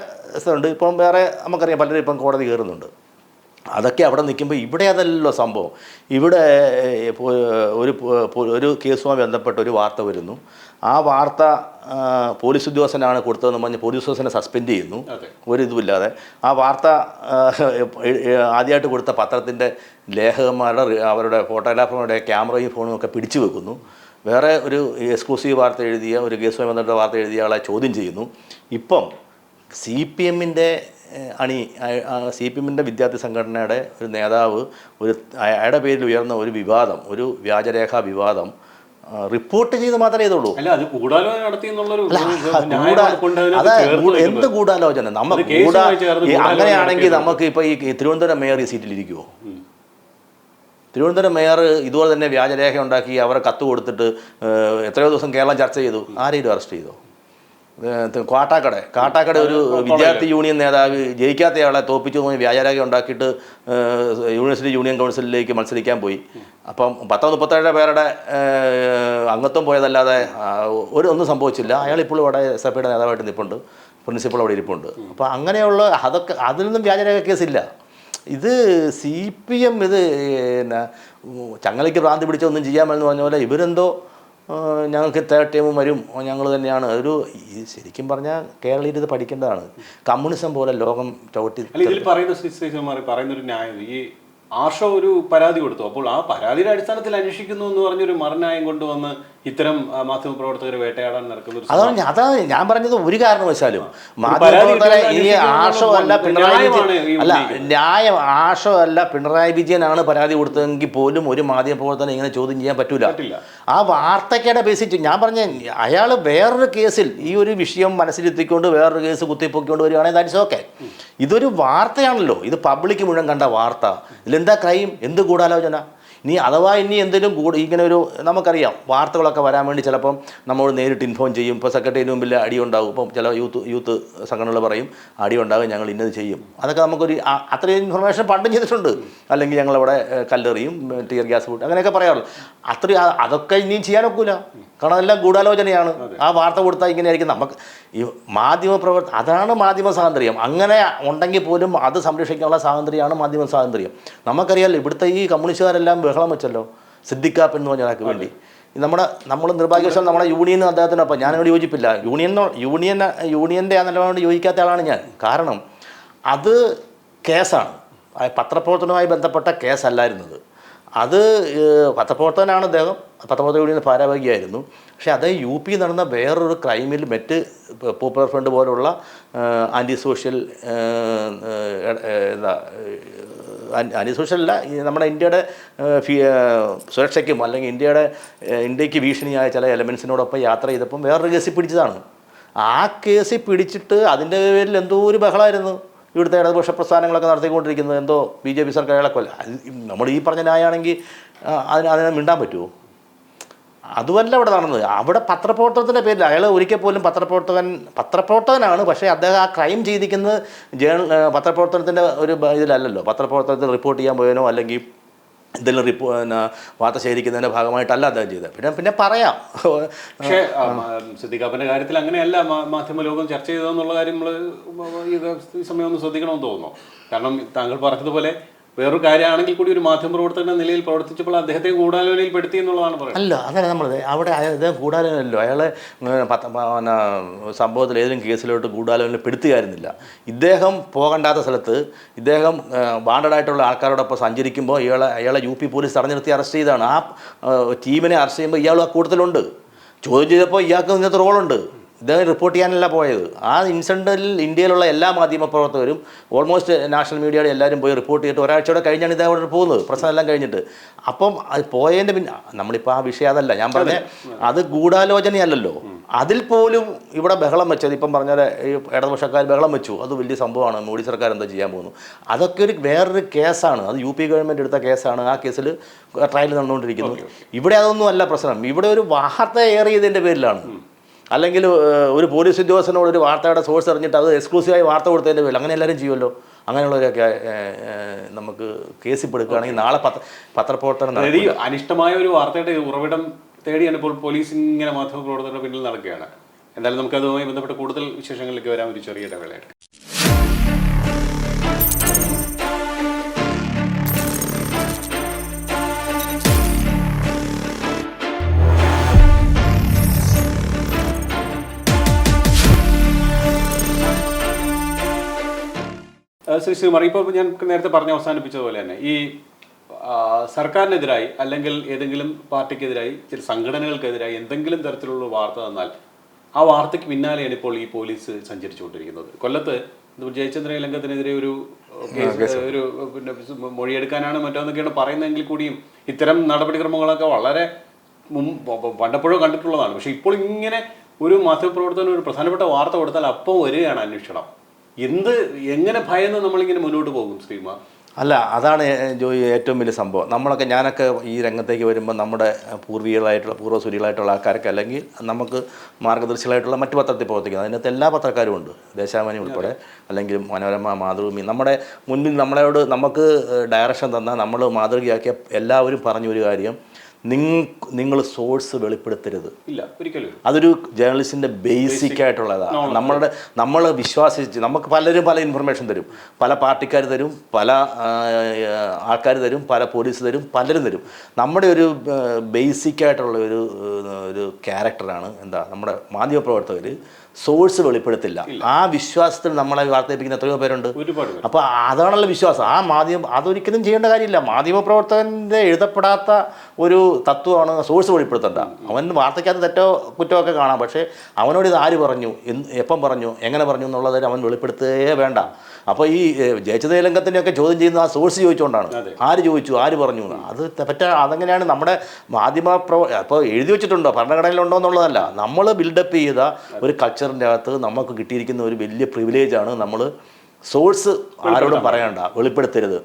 ഉണ്ട്. ഇപ്പം വേറെ നമുക്കറിയാം പലരും ഇപ്പം കോടതി കയറുന്നുണ്ട്. അതൊക്കെ അവിടെ നിൽക്കുമ്പോൾ ഇവിടെ അതല്ലല്ലോ സംഭവം. ഇവിടെ ഒരു കേസുമായി ബന്ധപ്പെട്ട ഒരു വാർത്ത വരുന്നു. ആ വാർത്ത പോലീസ് ഉദ്യോഗസ്ഥനാണ് കൊടുത്തതെന്ന് പറഞ്ഞ് പോലീസ് ഉദ്യോഗസ്ഥനെ സസ്പെൻഡ് ചെയ്യുന്നു ഒരിതുമില്ലാതെ. ആ വാർത്ത ആദ്യമായിട്ട് കൊടുത്ത പത്രത്തിൻ്റെ ലേഖകന്മാരുടെ അവരുടെ ഫോട്ടോഗ്രാഫറുടെ ക്യാമറയും ഫോണും ഒക്കെ പിടിച്ചു വെക്കുന്നു. വേറെ ഒരു എക്സ്ക്ലൂസീവ് വാർത്ത എഴുതിയ ഒരു കേസുമായി ബന്ധപ്പെട്ട വാർത്ത എഴുതിയ ആളെ ചോദ്യം ചെയ്യുന്നു. ഇപ്പം CPMൻ്റെ വിദ്യാർത്ഥി സംഘടനയുടെ ഒരു നേതാവ് അയാളുടെ പേരിൽ ഉയർന്ന ഒരു വിവാദം, ഒരു വ്യാജരേഖാ വിവാദം റിപ്പോർട്ട് ചെയ്ത് മാത്രമേ ചെയ്തുള്ളൂ. എന്ത് ഗൂഢാലോചന? നമുക്ക് അങ്ങനെയാണെങ്കിൽ നമുക്ക് ഇപ്പോൾ ഈ തിരുവനന്തപുരം മേയർ ഈ സീറ്റിലിരിക്കുമോ? തിരുവനന്തപുരം മേയർ ഇതുപോലെ തന്നെ വ്യാജരേഖ ഉണ്ടാക്കി അവരെ കത്ത് കൊടുത്തിട്ട് എത്രയോ ദിവസം കേരളം ചർച്ച ചെയ്തു. ആരെയും അറസ്റ്റ് ചെയ്തോ? കാട്ടാക്കട ഒരു വിദ്യാർത്ഥി യൂണിയൻ നേതാവ് ജയിക്കാത്തയാളെ തോപ്പിച്ചു പോയി വ്യാജരേഖ ഉണ്ടാക്കിയിട്ട് യൂണിവേഴ്സിറ്റി യൂണിയൻ കൗൺസിലിലേക്ക് മത്സരിക്കാൻ പോയി. അപ്പം 37 പേരുടെ അംഗത്വം പോയതല്ലാതെ ഒന്നും സംഭവിച്ചില്ല. അയാൾ ഇപ്പോഴും അവിടെ SFIയുടെ നേതാവായിട്ട് നിൽപ്പുണ്ട്, പ്രിൻസിപ്പൾ അവിടെ ഇരിപ്പുണ്ട്. അപ്പോൾ അങ്ങനെയുള്ള അതൊക്കെ അതിലൊന്നും വ്യാജരേഖ കേസില്ല. ഇത് CPM ഇത് ചങ്ങലയ്ക്ക് ഭ്രാന്തി പിടിച്ചൊന്നും ചെയ്യാമെന്ന് പറഞ്ഞ പോലെ ഇവരെന്തോ ഞങ്ങൾക്ക് തേർഡ് ടൈമും വരും, ഞങ്ങൾ തന്നെയാണ് ഒരു ശരിക്കും പറഞ്ഞാൽ കേരളീയർ ഇത് പഠിക്കേണ്ടതാണ്. കമ്മ്യൂണിസം പോലെ ലോകം ചവിട്ടി. ഇതിൽ പറയുന്നൊരു ന്യായം, ഈ ആർഷോ ഒരു പരാതി കൊടുത്തു. അപ്പോൾ ആ പരാതിയുടെ അടിസ്ഥാനത്തിൽ അന്വേഷിക്കുന്നു എന്ന് പറഞ്ഞൊരു മറുന്യായം കൊണ്ടുവന്ന് ഇത്തരം മാധ്യമപ്രവർത്തകരെ വേട്ടയാടാൻ നടക്കുന്ന അതാണ് ഞാൻ പറഞ്ഞത്. ഒരു കാരണവശാലും മാധ്യമപ്രവർത്തകരെ ഈ ആർഷോ അല്ല പിണറായി വിജയനാണ് പരാതി കൊടുത്തതെങ്കിൽ പോലും ഒരു മാധ്യമപ്രവർത്തകനെ ഇങ്ങനെ ചോദ്യം ചെയ്യാൻ പറ്റൂല. ആ വാർത്തയ്ക്കടെ ബേസിച്ച് ഞാൻ പറഞ്ഞ അയാൾ വേറൊരു കേസിൽ ഈ ഒരു വിഷയം മനസ്സിലെത്തിക്കൊണ്ട് വേറൊരു കേസ് കുത്തിപ്പൊക്കിക്കൊണ്ട് വരികയാണെങ്കിൽ ദാറ്റ്സ് ഓക്കെ. ഇതൊരു വാർത്തയാണല്ലോ, ഇത് പബ്ലിക് മുഴുവൻ കണ്ട വാർത്ത. ഇതിലെന്താ ക്രൈം? എന്ത് ഗൂഢാലോചന? അഥവാ ഇനി എന്തെങ്കിലും ഇങ്ങനെ ഒരു നമുക്കറിയാം വാർത്തകളൊക്കെ വരാൻ വേണ്ടി ചിലപ്പം നമ്മൾ നേരിട്ട് ഇൻഫോം ചെയ്യും. ഇപ്പോൾ സെക്രട്ടറിന് മുമ്പിൽ അടി ഉണ്ടാകും. ഇപ്പം ചില യൂത്ത് സംഘടനകൾ പറയും അടി ഉണ്ടാകും, ഞങ്ങൾ ഇന്നത് ചെയ്യും. അതൊക്കെ നമുക്കൊരു അത്രയും ഇൻഫർമേഷൻ പണ്ടും ചെയ്തിട്ടുണ്ട്. അല്ലെങ്കിൽ ഞങ്ങളവിടെ കല്ലെറിയും, ടിയർ ഗ്യാസ് കൂട്ടും, അങ്ങനെയൊക്കെ പറയാറുള്ളൂ. അതൊക്കെ ഇനിയും ചെയ്യാനൊക്കില്ല. കാരണം അതെല്ലാം ഗൂഢാലോചനയാണ്. ആ വാർത്ത കൊടുത്താൽ ഇങ്ങനെയായിരിക്കും. നമുക്ക് ഈ അതാണ് മാധ്യമ സ്വാതന്ത്ര്യം. അങ്ങനെ ഉണ്ടെങ്കിൽ പോലും അത് സംരക്ഷിക്കാനുള്ള സ്വാതന്ത്ര്യമാണ് മാധ്യമ സ്വാതന്ത്ര്യം. നമുക്കറിയാമല്ലോ ഇവിടുത്തെ ഈ കമ്മ്യൂണിസ്റ്റുകാരെല്ലാം ബഹളം വെച്ചല്ലോ സിദ്ദിഖാപ്പ് എന്ന് പറഞ്ഞ ഒരാൾക്ക് വേണ്ടി. നമ്മൾ നിർഭാഗ്യവശാൽ നമ്മുടെ യൂണിയനും അദ്ദേഹത്തിനൊപ്പം ഞാനോട് യോജിപ്പില്ല. യൂണിയൻ്റെ ആ നിലപാട് യോജിക്കാത്ത ആളാണ് ഞാൻ. കാരണം അത് കേസാണ്, പത്രപ്രവർത്തനവുമായി ബന്ധപ്പെട്ട കേസല്ലായിരുന്നത്. അത് പത്രപ്രവർത്തകനാണ് അദ്ദേഹം, പത്രപ്രവർത്തക യൂണിയൻ ഭാരവാഹിയായിരുന്നു. പക്ഷേ അത് UP നടന്ന വേറൊരു ക്രൈമിൽ മറ്റ് പോപ്പുലർ ഫ്രണ്ട് പോലുള്ള ആൻറ്റി സോഷ്യൽ അല്ല നമ്മുടെ ഇന്ത്യയുടെ സുരക്ഷയ്ക്കും അല്ലെങ്കിൽ ഇന്ത്യക്ക് ഭീഷണിയായ ചില എലമെൻസിനോടൊപ്പം യാത്ര ചെയ്തപ്പം വേറൊരു കേസിൽ പിടിച്ചതാണ്. ആ കേസിൽ പിടിച്ചിട്ട് അതിൻ്റെ പേരിൽ എന്തോ ഒരു ബഹളമായിരുന്നു. ഇവിടുത്തെ ഇടതുപക്ഷ പ്രസ്ഥാനങ്ങളൊക്കെ നടത്തിക്കൊണ്ടിരിക്കുന്നത്. എന്തോ BJP സർക്കാർ അയാളെ കൊല്ല. നമ്മൾ ഈ പറഞ്ഞ ന്യായമാണെങ്കിൽ അതിനെ മിണ്ടാൻ പറ്റുമോ? അതുമല്ല ഇവിടെ നടന്നത്. അവിടെ പത്രപ്രവർത്തനത്തിൻ്റെ പേരിൽ അയാൾ ഒരിക്കൽ പോലും പത്രപ്രവർത്തകനാണ്, പക്ഷേ അദ്ദേഹം ആ ക്രൈം ചെയ്തിരിക്കുന്നത് പത്രപ്രവർത്തനത്തിൻ്റെ ഒരു ഇതിലല്ലല്ലോ. പത്രപ്രവർത്തനത്തിൽ റിപ്പോർട്ട് ചെയ്യാൻ പോയതിനോ അല്ലെങ്കിൽ എന്തെങ്കിലും വാർത്ത ശേഖരിക്കുന്നതിൻ്റെ ഭാഗമായിട്ടല്ല അദ്ദേഹം ചെയ്തത്. പിന്നെ പറയാം. പക്ഷേ സിദ്ദിഖാപ്പൻ്റെ കാര്യത്തിൽ അങ്ങനെയല്ല മാധ്യമ ലോകം ചർച്ച ചെയ്തതെന്നുള്ള കാര്യം നമ്മൾ ഈ സമയം ഒന്ന് ശ്രദ്ധിക്കണമെന്ന് തോന്നുന്നു. കാരണം താങ്കൾ പറഞ്ഞതുപോലെ വേറൊരു കാര്യമാണെങ്കിൽ കൂടി ഒരു മാധ്യമപ്രവർത്തകന്റെ നിലയിൽ പ്രവർത്തിച്ചപ്പോൾ അദ്ദേഹത്തെ ഗൂഢാലോചനയിൽ പെടുത്തി എന്നുള്ളതാണ് പറയുന്നത്. അല്ല, അതല്ല നമ്മൾ അവിടെ അദ്ദേഹം ഗൂഢാലോചനയല്ലോ. അയാളെ സംഭവത്തിൽ ഏതെങ്കിലും കേസിലോട്ട് ഗൂഢാലോചനയിൽ പെടുത്തുകയായിരുന്നില്ല. ഇദ്ദേഹം പോകണ്ടാത്ത സ്ഥലത്ത് ഇദ്ദേഹം വാണ്ടഡായിട്ടുള്ള ആൾക്കാരോടൊപ്പം സഞ്ചരിക്കുമ്പോൾ അയാളെ UP പോലീസ് തടഞ്ഞു നിർത്തി അറസ്റ്റ് ചെയ്താണ്. ആ ടീമിനെ അറസ്റ്റ് ചെയ്യുമ്പോൾ ഇയാളും ആ കൂട്ടത്തിലുണ്ട്. ചോദ്യം ചെയ്തപ്പോൾ ഇയാൾക്ക് ഇന്നത്തെ റോളുണ്ട്. ഇദ്ദേഹം റിപ്പോർട്ട് ചെയ്യാനല്ല പോയത്. ആ ഇൻസിഡൻറ്റിൽ ഇന്ത്യയിലുള്ള എല്ലാ മാധ്യമപ്രവർത്തകരും ഓൾമോസ്റ്റ് നാഷണൽ മീഡിയയുടെ എല്ലാവരും പോയി റിപ്പോർട്ട് ചെയ്തിട്ട് ഒരാഴ്ചയോടെ കഴിഞ്ഞാണ് ഇദ്ദേഹം അവിടെ പോകുന്നത്, പ്രശ്നമെല്ലാം കഴിഞ്ഞിട്ട്. അപ്പം അത് പോയതിൻ്റെ പിന്നെ നമ്മളിപ്പോൾ ആ വിഷയം അതല്ല ഞാൻ പറഞ്ഞത്. അത് ഗൂഢാലോചനയല്ലല്ലോ. അതിൽ പോലും ഇവിടെ ബഹളം വെച്ചത് ഇപ്പം പറഞ്ഞാൽ ഈ ഇടതുപക്ഷക്കാർ ബഹളം വെച്ചു, അത് വലിയ സംഭവമാണ്, മോഡി സർക്കാർ എന്താ ചെയ്യാൻ പോകുന്നു. അതൊക്കെ വേറൊരു കേസാണ്. അത് UP ഗവൺമെൻറ് എടുത്ത കേസാണ്. ആ കേസിൽ ട്രയൽ നടന്നുകൊണ്ടിരിക്കുന്നു. ഇവിടെ അതൊന്നും അല്ല പ്രശ്നം. ഇവിടെ ഒരു വാർത്ത ഏറിയതിൻ്റെ പേരിലാണ്, അല്ലെങ്കിൽ ഒരു പോലീസ് ഉദ്യോഗസ്ഥനോട് ഒരു വാർത്തയുടെ സോഴ്സ് അറിഞ്ഞിട്ട് അത് എക്സ്ക്ലൂസീവായി വാർത്ത കൊടുത്തതിൻ്റെ പേരിൽ അങ്ങനെ എല്ലാവരും ചെയ്യുമല്ലോ. അങ്ങനെയുള്ളവരൊക്കെ നമുക്ക് കേസിൽ പെടുക്കുകയാണെങ്കിൽ നാളെ പത്രപ്രവർത്തനം അനിഷ്ടമായ ഒരു വാർത്തയുടെ ഉറവിടം തേടിയാണ് ഇപ്പോൾ പോലീസ് ഇങ്ങനെ മാധ്യമപ്രവർത്തകരുടെ പിന്നിൽ നടക്കുകയാണ്. എന്തായാലും നമുക്ക് അതുമായി ബന്ധപ്പെട്ട കൂടുതൽ വിശേഷങ്ങളിലേക്ക് വരാൻ ഒരു ചെറിയ ഇടവേളയാണ്. ശ്രീ ശ്രീകുമാർ, ഇപ്പോൾ ഞാൻ നേരത്തെ പറഞ്ഞ് അവസാനിപ്പിച്ചതുപോലെ തന്നെ ഈ സർക്കാരിനെതിരായി അല്ലെങ്കിൽ ഏതെങ്കിലും പാർട്ടിക്കെതിരായി ചില സംഘടനകൾക്കെതിരായി എന്തെങ്കിലും തരത്തിലുള്ള വാർത്ത തന്നാൽ ആ വാർത്തയ്ക്ക് പിന്നാലെയാണ് ഇപ്പോൾ ഈ പോലീസ് സഞ്ചരിച്ചുകൊണ്ടിരിക്കുന്നത്. കൊല്ലത്ത് ജയചന്ദ്രൻ ലംഘനത്തിനെതിരെ ഒരു പിന്നെ മൊഴിയെടുക്കാനാണ് മറ്റൊന്നൊക്കെയാണ് പറയുന്നതെങ്കിൽ കൂടിയും ഇത്തരം നടപടിക്രമങ്ങളൊക്കെ വളരെ പണ്ടപ്പോഴും കണ്ടിട്ടുള്ളതാണ്. പക്ഷെ ഇപ്പോൾ ഇങ്ങനെ ഒരു മാധ്യമപ്രവർത്തകന് ഒരു പ്രധാനപ്പെട്ട വാർത്ത കൊടുത്താൽ അപ്പോൾ വരികയാണ് അന്വേഷണം. എങ്ങനെ ഭയന്ന് നമ്മളിങ്ങനെ മുന്നോട്ട് പോകും ശ്രീകുമാർ? അല്ല, അതാണ് ജോയി ഏറ്റവും വലിയ സംഭവം. ഞാനൊക്കെ ഈ രംഗത്തേക്ക് വരുമ്പോൾ നമ്മുടെ പൂർവ്വസൂരികളായിട്ടുള്ള ആൾക്കാർക്ക് അല്ലെങ്കിൽ നമുക്ക് മാർഗ്ഗദർശികളായിട്ടുള്ള മറ്റു പത്രത്തിൽ പ്രവർത്തിക്കുന്നത് അതിനകത്ത് എല്ലാ പത്രക്കാരും ഉണ്ട്, ദേശാഭിമാനി ഉൾപ്പെടെ, അല്ലെങ്കിൽ മനോരമ, മാതൃഭൂമി. നമ്മുടെ മുൻപിൽ നമുക്ക് ഡയറക്ഷൻ തന്ന നമ്മൾ മാതൃകയാക്കിയ എല്ലാവരും പറഞ്ഞൊരു കാര്യം, നിങ്ങൾ സോഴ്സ് വെളിപ്പെടുത്തരുത്. ഇല്ല, ഒരിക്കലും. അതൊരു ജേർണലിസ്റ്റിൻ്റെ ബേസിക് ആയിട്ടുള്ളതാണ്. നമ്മൾ വിശ്വാസിച്ച് നമുക്ക് പലരും പല ഇൻഫർമേഷൻ തരും, പല പാർട്ടിക്കാർ തരും, പല ആൾക്കാർ തരും, പല പോലീസ് തരും, പലരും തരും. നമ്മുടെ ഒരു ബേസിക് ആയിട്ടുള്ള ഒരു ക്യാരക്ടറാണ് നമ്മുടെ മാധ്യമപ്രവർത്തകർ സോഴ്സ് വെളിപ്പെടുത്തില്ല. ആ വിശ്വാസത്തിൽ നമ്മളെ വാർത്തയിപ്പിക്കുന്ന എത്രയോ പേരുണ്ട്. അപ്പോൾ അതാണല്ലോ വിശ്വാസം. അതൊരിക്കലും ചെയ്യേണ്ട കാര്യമില്ല. മാധ്യമപ്രവർത്തകൻ്റെ എഴുതപ്പെടാത്ത ഒരു തത്വമാണ് സോഴ്സ് വെളിപ്പെടുത്തേണ്ട. അവൻ വാർത്തയ്ക്കകത്ത് തെറ്റോ കുറ്റമോ ഒക്കെ കാണാം, പക്ഷേ അവനോട് ഇത് ആര് പറഞ്ഞു, എപ്പം പറഞ്ഞു, എങ്ങനെ പറഞ്ഞു എന്നുള്ളത് അവൻ വെളിപ്പെടുത്തുകയേ വേണ്ട. അപ്പോൾ ഈ ജയചന്ദ്രലംഘത്തിനെയൊക്കെ ചോദ്യം ചെയ്യുന്ന ആ സോഴ്സ് ചോദിച്ചുകൊണ്ടാണ്. ആര് ചോദിച്ചു, ആര് പറഞ്ഞു, അത് അതെങ്ങനെയാണ് നമ്മുടെ അപ്പോൾ എഴുതി വെച്ചിട്ടുണ്ടോ, ഭരണഘടനയിലുണ്ടോ എന്നുള്ളതല്ല. നമ്മൾ ബിൽഡപ്പ് ചെയ്ത ഒരു കൾച്ചറിൻ്റെ അകത്ത് നമുക്ക് കിട്ടിയിരിക്കുന്ന ഒരു വലിയ പ്രിവിലേജാണ് നമ്മൾ സോഴ്സ് ആരോടും പറയണ്ട, വെളിപ്പെടുത്തരുത്.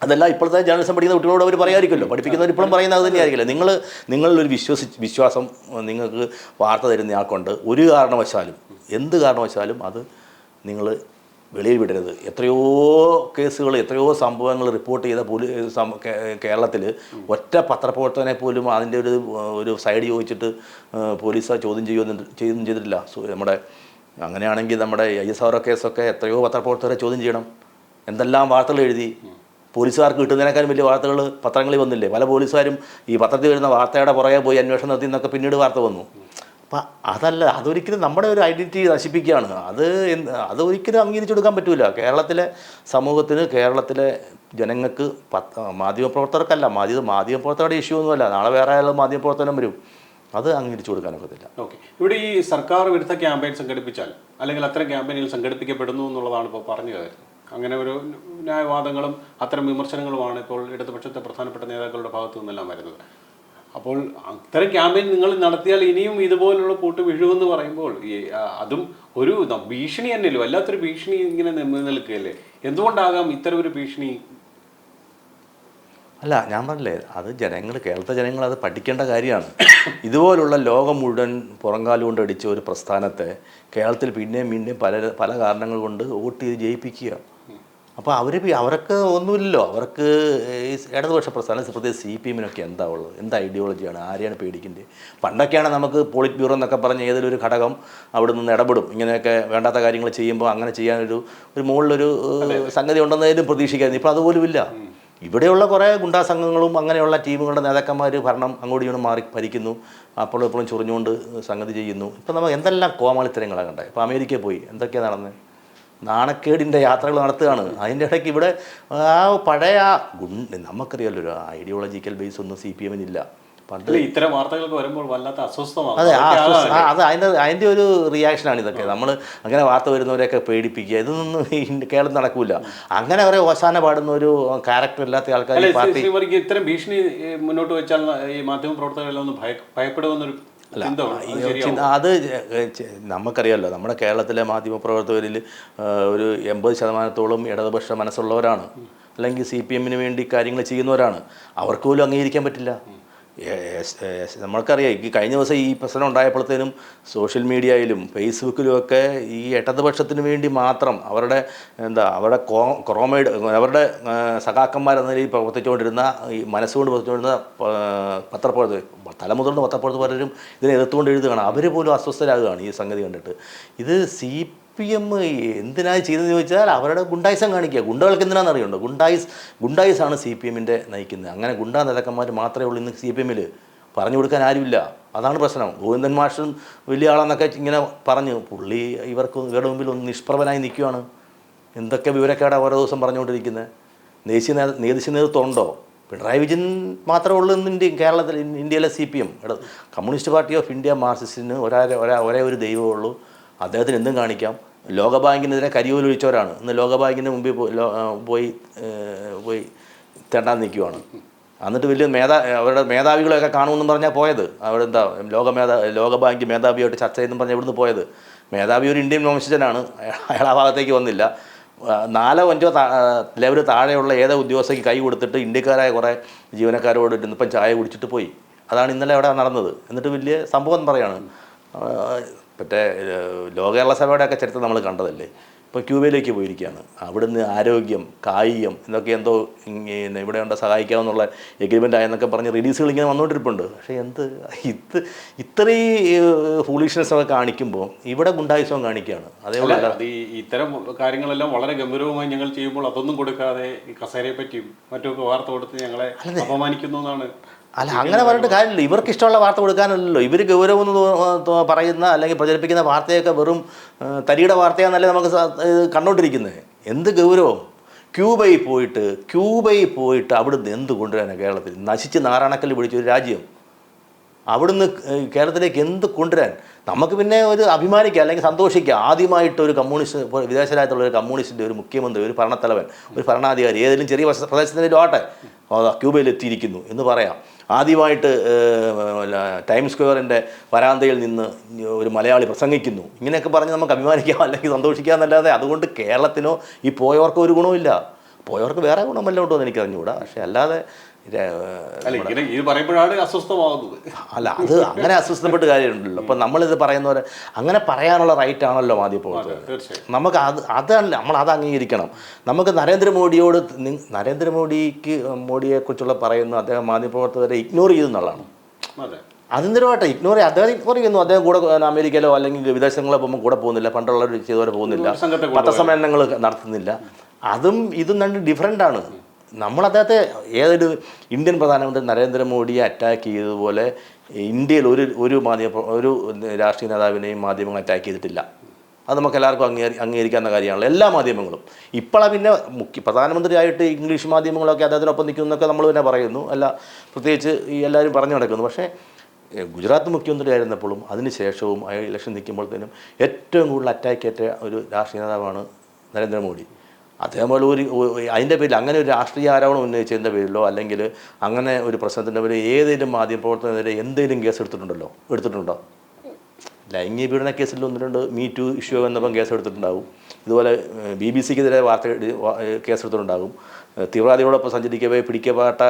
അതല്ല ഇപ്പോഴത്തെ ജേർണലിസം പഠിക്കുന്ന കുട്ടികളോട് അവർ പറയാതിരിക്കുമല്ലോ, പഠിപ്പിക്കുന്നവർ ഇപ്പോഴും പറയുന്നത് അത് തന്നെയായിരിക്കില്ല. നിങ്ങളിലൊരു വിശ്വാസം നിങ്ങൾക്ക് വാർത്ത തരുന്ന ആൾക്കുണ്ട്. ഒരു കാരണവശാലും എന്ത് കാരണവശാലും അത് നിങ്ങൾ വെളിയിൽ വിടരുത്. എത്രയോ കേസുകൾ, എത്രയോ സംഭവങ്ങൾ റിപ്പോർട്ട് ചെയ്ത കേരളത്തിൽ ഒറ്റ പത്രപ്രവർത്തകനെ പോലും അതിൻ്റെ ഒരു സൈഡ് ചോദിച്ചിട്ട് പോലീസ് ചോദ്യം ചെയ്യുകയൊന്നും ചെയ്തിട്ടില്ല. അങ്ങനെയാണെങ്കിൽ നമ്മുടെ ISR കേസൊക്കെ എത്രയോ പത്രപ്രവർത്തകരെ ചോദ്യം ചെയ്യണം. എന്തെല്ലാം വാർത്തകൾ എഴുതി, പോലീസുകാർക്ക് കിട്ടുന്നതിനേക്കാളും വലിയ വാർത്തകൾ പത്രങ്ങളിൽ വന്നില്ലേ. പല പോലീസുകാരും ഈ പത്രത്തിൽ വരുന്ന വാർത്തയുടെ പുറകെ പോയി അന്വേഷണം നടത്തി എന്നൊക്കെ പിന്നീട് വാർത്ത വന്നു. അപ്പം അതല്ല, അതൊരിക്കലും നമ്മുടെ ഒരു ഐഡൻറ്റിറ്റി നശിപ്പിക്കുകയാണ്. അതൊരിക്കലും അംഗീകരിച്ചു കൊടുക്കാൻ പറ്റില്ല. കേരളത്തിലെ സമൂഹത്തിന്, കേരളത്തിലെ ജനങ്ങൾക്ക്, മാധ്യമപ്രവർത്തകർക്കല്ല, മാധ്യമപ്രവർത്തകരുടെ ഇഷ്യൂ ഒന്നുമല്ല. നാളെ വേറെ ആയാലും മാധ്യമപ്രവർത്തനം വരും, അത് അംഗീകരിച്ചു കൊടുക്കാനൊക്കത്തില്ല. ഓക്കെ, ഇവിടെ ഈ സർക്കാർ വിരുദ്ധ ക്യാമ്പയിൻ സംഘടിപ്പിച്ചാൽ അല്ലെങ്കിൽ അത്തരം ക്യാമ്പയിനുകൾ സംഘടിപ്പിക്കപ്പെടുന്നു എന്നുള്ളതാണ് ഇപ്പോൾ പറഞ്ഞു കയറുന്നത്. അങ്ങനെ ഒരു ന്യായവാദങ്ങളും അത്തരം വിമർശനങ്ങളുമാണ് ഇപ്പോൾ ഇടതുപക്ഷത്തെ പ്രധാനപ്പെട്ട നേതാക്കളുടെ ഭാഗത്തു നിന്നെല്ലാം വരുന്നത്. അപ്പോൾ അത്തരം ക്യാമ്പയിൻ നിങ്ങൾ നടത്തിയാൽ ഇനിയും ഇതുപോലുള്ള കൂട്ട് വീഴുമെന്ന് പറയുമ്പോൾ അതും ഒരു ഭീഷണി തന്നെയല്ലോ, വല്ലാത്തൊരു ഭീഷണി ഇങ്ങനെ നിലനിൽക്കുകയല്ലേ. എന്തുകൊണ്ടാകാം ഇത്തരം ഒരു ഭീഷണി? അല്ല, ഞാൻ പറഞ്ഞില്ലേ, അത് കേരളത്തെ ജനങ്ങൾ അത് പഠിക്കേണ്ട കാര്യമാണ്. ഇതുപോലുള്ള ലോകം മുഴുവൻ പുറംകാലം കൊണ്ട് അടിച്ച ഒരു പ്രസ്ഥാനത്തെ കേരളത്തിൽ പിന്നെയും പിന്നെയും പല കാരണങ്ങൾ കൊണ്ട് വോട്ട് ചെയ്ത് ജയിപ്പിക്കുക. അപ്പോൾ അവർക്ക് ഒന്നുമില്ലല്ലോ. അവർക്ക് ഈ ഇടതുപക്ഷ പ്രസ്ഥാനം, പ്രത്യേകിച്ച് CPM എന്താ ഉള്ളത്, എന്ത് ഐഡിയോളജിയാണ്, ആരെയാണ് പേടിക്കേണ്ടത്? പണ്ടൊക്കെയാണ് നമുക്ക് പോളിറ്റ് ബ്യൂറോ എന്നൊക്കെ പറഞ്ഞ് ഏതൊരു ഒരു ഘടകം അവിടെ നിന്ന് ഇടപെടും, ഇങ്ങനെയൊക്കെ വേണ്ടാത്ത കാര്യങ്ങൾ ചെയ്യുമ്പോൾ അങ്ങനെ ചെയ്യാനൊരു മുകളിലൊരു സംഗതി ഉണ്ടെന്നതിലും പ്രതീക്ഷിക്കായിരുന്നു. ഇപ്പോൾ അതുപോലുമില്ല. ഇവിടെയുള്ള കുറേ ഗുണ്ടാ സംഘങ്ങളും അങ്ങനെയുള്ള ടീമുകളുടെ നേതാക്കന്മാർ ഭരണം അങ്ങോട്ടും ഇങ്ങോട്ടും മാറി ഭരിക്കുന്നു, അപ്പോഴും എപ്പോഴും ചൊറിഞ്ഞുകൊണ്ട് സംഗതി ചെയ്യുന്നു. ഇപ്പം നമുക്ക് എന്തെല്ലാം കോമാളിത്തരങ്ങളാണ് കണ്ടത്. ഇപ്പോൾ അമേരിക്കയിൽ പോയി എന്തൊക്കെയാണ് നടന്നത്? നാണക്കേടിൻ്റെ യാത്രകൾ നടത്തുകയാണ്. അതിൻ്റെ ഇടയ്ക്ക് ഇവിടെ പഴയ നമുക്കറിയാമല്ലോ, ഒരു ഐഡിയോളജിക്കൽ ബേസ് ഒന്നും CPM ഇല്ല. പണ്ട് ഇത്തരം വാർത്തകൾക്ക് വരുമ്പോൾ വല്ലാത്ത അസ്വസ്ഥമാണ്. അതെ, അത് അതിൻ്റെ ഒരു റിയാക്ഷനാണ് ഇതൊക്കെ. നമ്മൾ അങ്ങനെ വാർത്ത വരുന്നവരെയൊക്കെ പേടിപ്പിക്കുക, ഇതൊന്നും കേരളം നടക്കൂല. അങ്ങനെ കുറേ ഓശാന പാടുന്ന ഒരു ക്യാരക്ടർ ഇല്ലാത്ത ആൾക്കാർ പാർട്ടി ഇത്തരം ഭീഷണി മുന്നോട്ട് വെച്ചാൽ ഈ മാധ്യമ പ്രവർത്തകരെല്ലാം ഒന്ന് ഭയപ്പെടുമെന്നൊരു അത് നമുക്കറിയാമല്ലോ. നമ്മുടെ കേരളത്തിലെ മാധ്യമപ്രവർത്തകരിൽ ഒരു 80% ഇടതുപക്ഷ മനസ്സുള്ളവരാണ്, അല്ലെങ്കിൽ CPM വേണ്ടി കാര്യങ്ങൾ ചെയ്യുന്നവരാണ്. അവർക്ക് പോലും അംഗീകരിക്കാൻ പറ്റില്ല. നമ്മൾക്കറിയാം, ഈ കഴിഞ്ഞ ദിവസം ഈ പ്രശ്നം ഉണ്ടായപ്പോഴത്തേനും സോഷ്യൽ മീഡിയയിലും ഫേസ്ബുക്കിലും ഒക്കെ ഈ ഇടതുപക്ഷത്തിന് വേണ്ടി മാത്രം അവരുടെ അവരുടെ സഖാക്കന്മാരെന്ന രീതിയിൽ പ്രവർത്തിച്ചുകൊണ്ടിരുന്ന, ഈ മനസ്സുകൊണ്ട് പ്രവർത്തിച്ചുകൊണ്ടിരുന്ന തലമുതിർന്ന പത്രപ്രവർത്തകരും ഇതിനെ എതിർത്തുകൊണ്ട് എഴുതുകയാണ്. അവർ പോലും അസ്വസ്ഥരാകുകയാണ് ഈ സംഗതി കണ്ടിട്ട്. ഇത് CPM എന്തിനായി ചെയ്തതെന്ന് ചോദിച്ചാൽ അവരുടെ ഗുണ്ടായിസം കാണിക്കുക. ഗുണ്ടകൾക്ക് എന്തിനാണെന്ന് അറിയുണ്ടോ? ഗുണ്ടായിസാണ് CPM നയിക്കുന്നത്. അങ്ങനെ ഗുണ്ടാ നേതാക്കന്മാർ മാത്രമേ ഉള്ളൂ ഇന്ന് CPM പറഞ്ഞു കൊടുക്കാൻ ആരുമില്ല. അതാണ് പ്രശ്നം. ഗോവിന്ദൻ മാഷൻ വലിയ ആളെന്നൊക്കെ ഇങ്ങനെ പറഞ്ഞു, പുള്ളി ഇവരുടെ മുമ്പിൽ ഒന്ന് നിഷ്പ്രഭനായി നിൽക്കുകയാണ്. എന്തൊക്കെ വിവരക്കേടാണ് ഓരോ ദിവസം പറഞ്ഞുകൊണ്ടിരിക്കുന്നത്. ദേശീയ നേതൃത്വം ഉണ്ടോ? പിണറായി വിജയൻ മാത്രമേ ഉള്ളൂ ഇന്ന് കേരളത്തിൽ, ഇന്ത്യയിലെ CPM. Communist party of India മാർക്സിസ്റ്റിന് ഒരേ ഒരു ദൈവമേ ഉള്ളൂ. അദ്ദേഹത്തിന് എന്തും കാണിക്കാം. ലോകബാങ്കിനെതിരെ കരിയോലൊഴിച്ചവരാണ്. ഇന്ന് ലോകബാങ്കിന് മുമ്പിൽ പോയി തെണ്ടാൻ നിൽക്കുവാണ്. എന്നിട്ട് വലിയ അവരുടെ മേധാവികളെയൊക്കെ കാണുമെന്നും പറഞ്ഞാൽ പോയത്. അവിടെ ലോകബാങ്ക് മേധാവിയായിട്ട് ചർച്ച ചെയ്തെന്ന് പറഞ്ഞാൽ ഇവിടുന്ന് പോയത്. മേധാവി ഒരു ഇന്ത്യൻ വംശജനാണ്, അയാൾ ആ ഭാഗത്തേക്ക് വന്നില്ല. 4-5 ലെവൽ താഴെയുള്ള ഏതോ ഉദ്യോഗസ്ഥയ്ക്ക് കൈ കൊടുത്തിട്ട് ഇന്ത്യക്കാരായ കുറേ ജീവനക്കാരോട് ഇന്നിപ്പം ചായ കുടിച്ചിട്ട് പോയി. അതാണ് ഇന്നലെ അവിടെ നടന്നത്. എന്നിട്ട് വലിയ സംഭവം പറയാണ്. മറ്റേ കേരള സഭയുടെയൊക്കെ ചരിത്രം നമ്മൾ കണ്ടതല്ലേ. ഇപ്പോൾ ക്യൂബയിലേക്ക് പോയിരിക്കുകയാണ്. അവിടുന്ന് ആരോഗ്യം, കായികം എന്നൊക്കെ ഇവിടെ ഉണ്ടോ സഹായിക്കാമെന്നുള്ള എഗ്രിമെൻ്റ് ആയെന്നൊക്കെ പറഞ്ഞ് റിലീസുകൾ ഇങ്ങനെ വന്നുകൊണ്ടിരിപ്പുണ്ട്. പക്ഷേ ഇത്രയും ഫൂളിഷ്നെസ് ഒക്കെ കാണിക്കുമ്പോൾ ഇവിടെ ഗുണ്ടായുസവും കാണിക്കുകയാണ്. അതേപോലെ ഇത്തരം കാര്യങ്ങളെല്ലാം വളരെ ഗംഭീരവുമായി ഞങ്ങൾ ചെയ്യുമ്പോൾ അതൊന്നും കൊടുക്കാതെ ഈ കസേരയെ പറ്റിയും മറ്റൊക്കെ വാർത്ത കൊടുത്ത് ഞങ്ങളെ അപമാനിക്കുന്നു എന്നാണ്. അല്ല, അങ്ങനെ പറഞ്ഞിട്ട് കാര്യമില്ല. ഇവർക്ക് ഇഷ്ടമുള്ള വാർത്ത കൊടുക്കാനല്ലല്ലോ. ഇവർ ഗൗരവമെന്ന് പറയുന്ന അല്ലെങ്കിൽ പ്രചരിപ്പിക്കുന്ന വാർത്തയൊക്കെ വെറും തരിയുടെ വാർത്തയാണെന്നല്ലേ നമുക്ക് കണ്ടുകൊണ്ടിരിക്കുന്നത്. എന്ത് ഗൗരവം? ക്യൂബയിൽ പോയിട്ട് അവിടുന്ന് എന്ത് കൊണ്ടുവരാനാണ് കേരളത്തിൽ? നശിച്ച് നാരായണക്കല്ല് പിടിച്ചൊരു രാജ്യം, അവിടുന്ന് കേരളത്തിലേക്ക് എന്ത് കൊണ്ടുവരാൻ? നമുക്ക് പിന്നെ ഒരു അഭിമാനിക്കുക അല്ലെങ്കിൽ സന്തോഷിക്കുക. ആദ്യമായിട്ട് ഒരു കമ്മ്യൂണിസ്റ്റ്, വിദേശ രാജ്യത്തുള്ള ഒരു കമ്മ്യൂണിസ്റ്റിൻ്റെ ഒരു മുഖ്യമന്ത്രി, ഒരു ഭരണത്തലവൻ, ഒരു ഭരണാധികാരി ഏതെങ്കിലും ചെറിയ പ്രദേശത്തിൻ്റെ ആട്ടെ ക്യൂബയിൽ എത്തിയിരിക്കുന്നു എന്ന് പറയാം. ആദ്യമായിട്ട് ടൈംസ് സ്ക്വയറിൻ്റെ വരാന്തയിൽ നിന്ന് ഒരു മലയാളി പ്രസംഗിക്കുന്നു. ഇങ്ങനെയൊക്കെ പറഞ്ഞ് നമുക്ക് അഭിമാനിക്കാം അല്ലെങ്കിൽ സന്തോഷിക്കാം എന്നല്ലാതെ അതുകൊണ്ട് കേരളത്തിനോ ഈ പോയവർക്ക് ഒരു ഗുണമില്ല. പോയവർക്ക് വേറെ ഗുണം വല്ലതും ഉണ്ടോ എന്ന് എനിക്ക് അറിഞ്ഞുകൂടാ. പക്ഷേ അല്ലാതെ അസ്വസ്ഥമാകുന്നത് അല്ല, അത് അങ്ങനെ അസ്വസ്ഥപ്പെട്ട് കാര്യമുണ്ടല്ലോ. അപ്പം നമ്മളിത് പറയുന്നവരെ അങ്ങനെ പറയാനുള്ള റൈറ്റ് ആണല്ലോ മാധ്യമപ്രവർത്തകർ. നമുക്ക് അതല്ല, നമ്മളത് അംഗീകരിക്കണം. നമുക്ക് മോഡിയെക്കുറിച്ചുള്ള പറയുന്ന അദ്ദേഹം മാധ്യമപ്രവർത്തകരെ ഇഗ്നോർ ചെയ്തെന്നുള്ളതാണ്. അതെന്തിനുമായിട്ട് അദ്ദേഹം ഇഗ്നോർ ചെയ്യുന്നു. അദ്ദേഹം കൂടെ അമേരിക്കയിലോ അല്ലെങ്കിൽ വിദേശങ്ങളോ പോകുമ്പോൾ കൂടെ പോകുന്നില്ല, പണ്ടുള്ളവർ ചെയ്തവരെ പോകുന്നില്ല, പത്രസമ്മേളനങ്ങൾ നടത്തുന്നില്ല. ഇതും രണ്ട് ഡിഫറൻ്റാണ്. നമ്മൾ അദ്ദേഹത്തെ ഏതൊരു ഇന്ത്യൻ പ്രധാനമന്ത്രി നരേന്ദ്രമോദിയെ അറ്റാക്ക് ചെയ്തതുപോലെ ഇന്ത്യയിൽ ഒരു രാഷ്ട്രീയ നേതാവിനെയും മാധ്യമങ്ങൾ അറ്റാക്ക് ചെയ്തിട്ടില്ല. അത് നമുക്ക് എല്ലാവർക്കും അംഗീകരിക്കാവുന്ന കാര്യമാണല്ലോ. എല്ലാ മാധ്യമങ്ങളും ഇപ്പോഴാണ് പിന്നെ പ്രധാനമന്ത്രിയായിട്ട് ഇംഗ്ലീഷ് മാധ്യമങ്ങളൊക്കെ അദ്ദേഹത്തിനൊപ്പം നിൽക്കുന്നതൊക്കെ നമ്മൾ പിന്നെ പറയുന്നു, പ്രത്യേകിച്ച് ഈ എല്ലാവരും പറഞ്ഞു നടക്കുന്നു. പക്ഷേ ഗുജറാത്ത് മുഖ്യമന്ത്രി ആയിരുന്നപ്പോഴും അതിനുശേഷവും ഇലക്ഷൻ നിൽക്കുമ്പോഴത്തേനും ഏറ്റവും കൂടുതൽ അറ്റാക്ക് ഏറ്റ ഒരു രാഷ്ട്രീയ നേതാവാണ് നരേന്ദ്രമോദി. അതേപോലെ അതിൻ്റെ പേരിൽ അങ്ങനെ ഒരു രാഷ്ട്രീയ ആരോപണം ഉന്നയിച്ചതിൻ്റെ പേരിലോ അല്ലെങ്കിൽ അങ്ങനെ ഒരു പ്രശ്നത്തിൻ്റെ പേരിൽ ഏതെങ്കിലും മാധ്യമപ്രവർത്തകനെതിരെ എന്തെങ്കിലും കേസ് എടുത്തിട്ടുണ്ടോ? ലൈംഗിക പീഡന കേസിൽ 1-2 മീ ടു ഇഷ്യൂ എന്നപ്പം കേസെടുത്തിട്ടുണ്ടാകും. ഇതുപോലെ BBC-ക്കെതിരെ കേസെടുത്തിട്ടുണ്ടാകും. തീവ്രവാദികളോടൊപ്പം സഞ്ചരിക്കവേ പിടിക്കപ്പെട്ട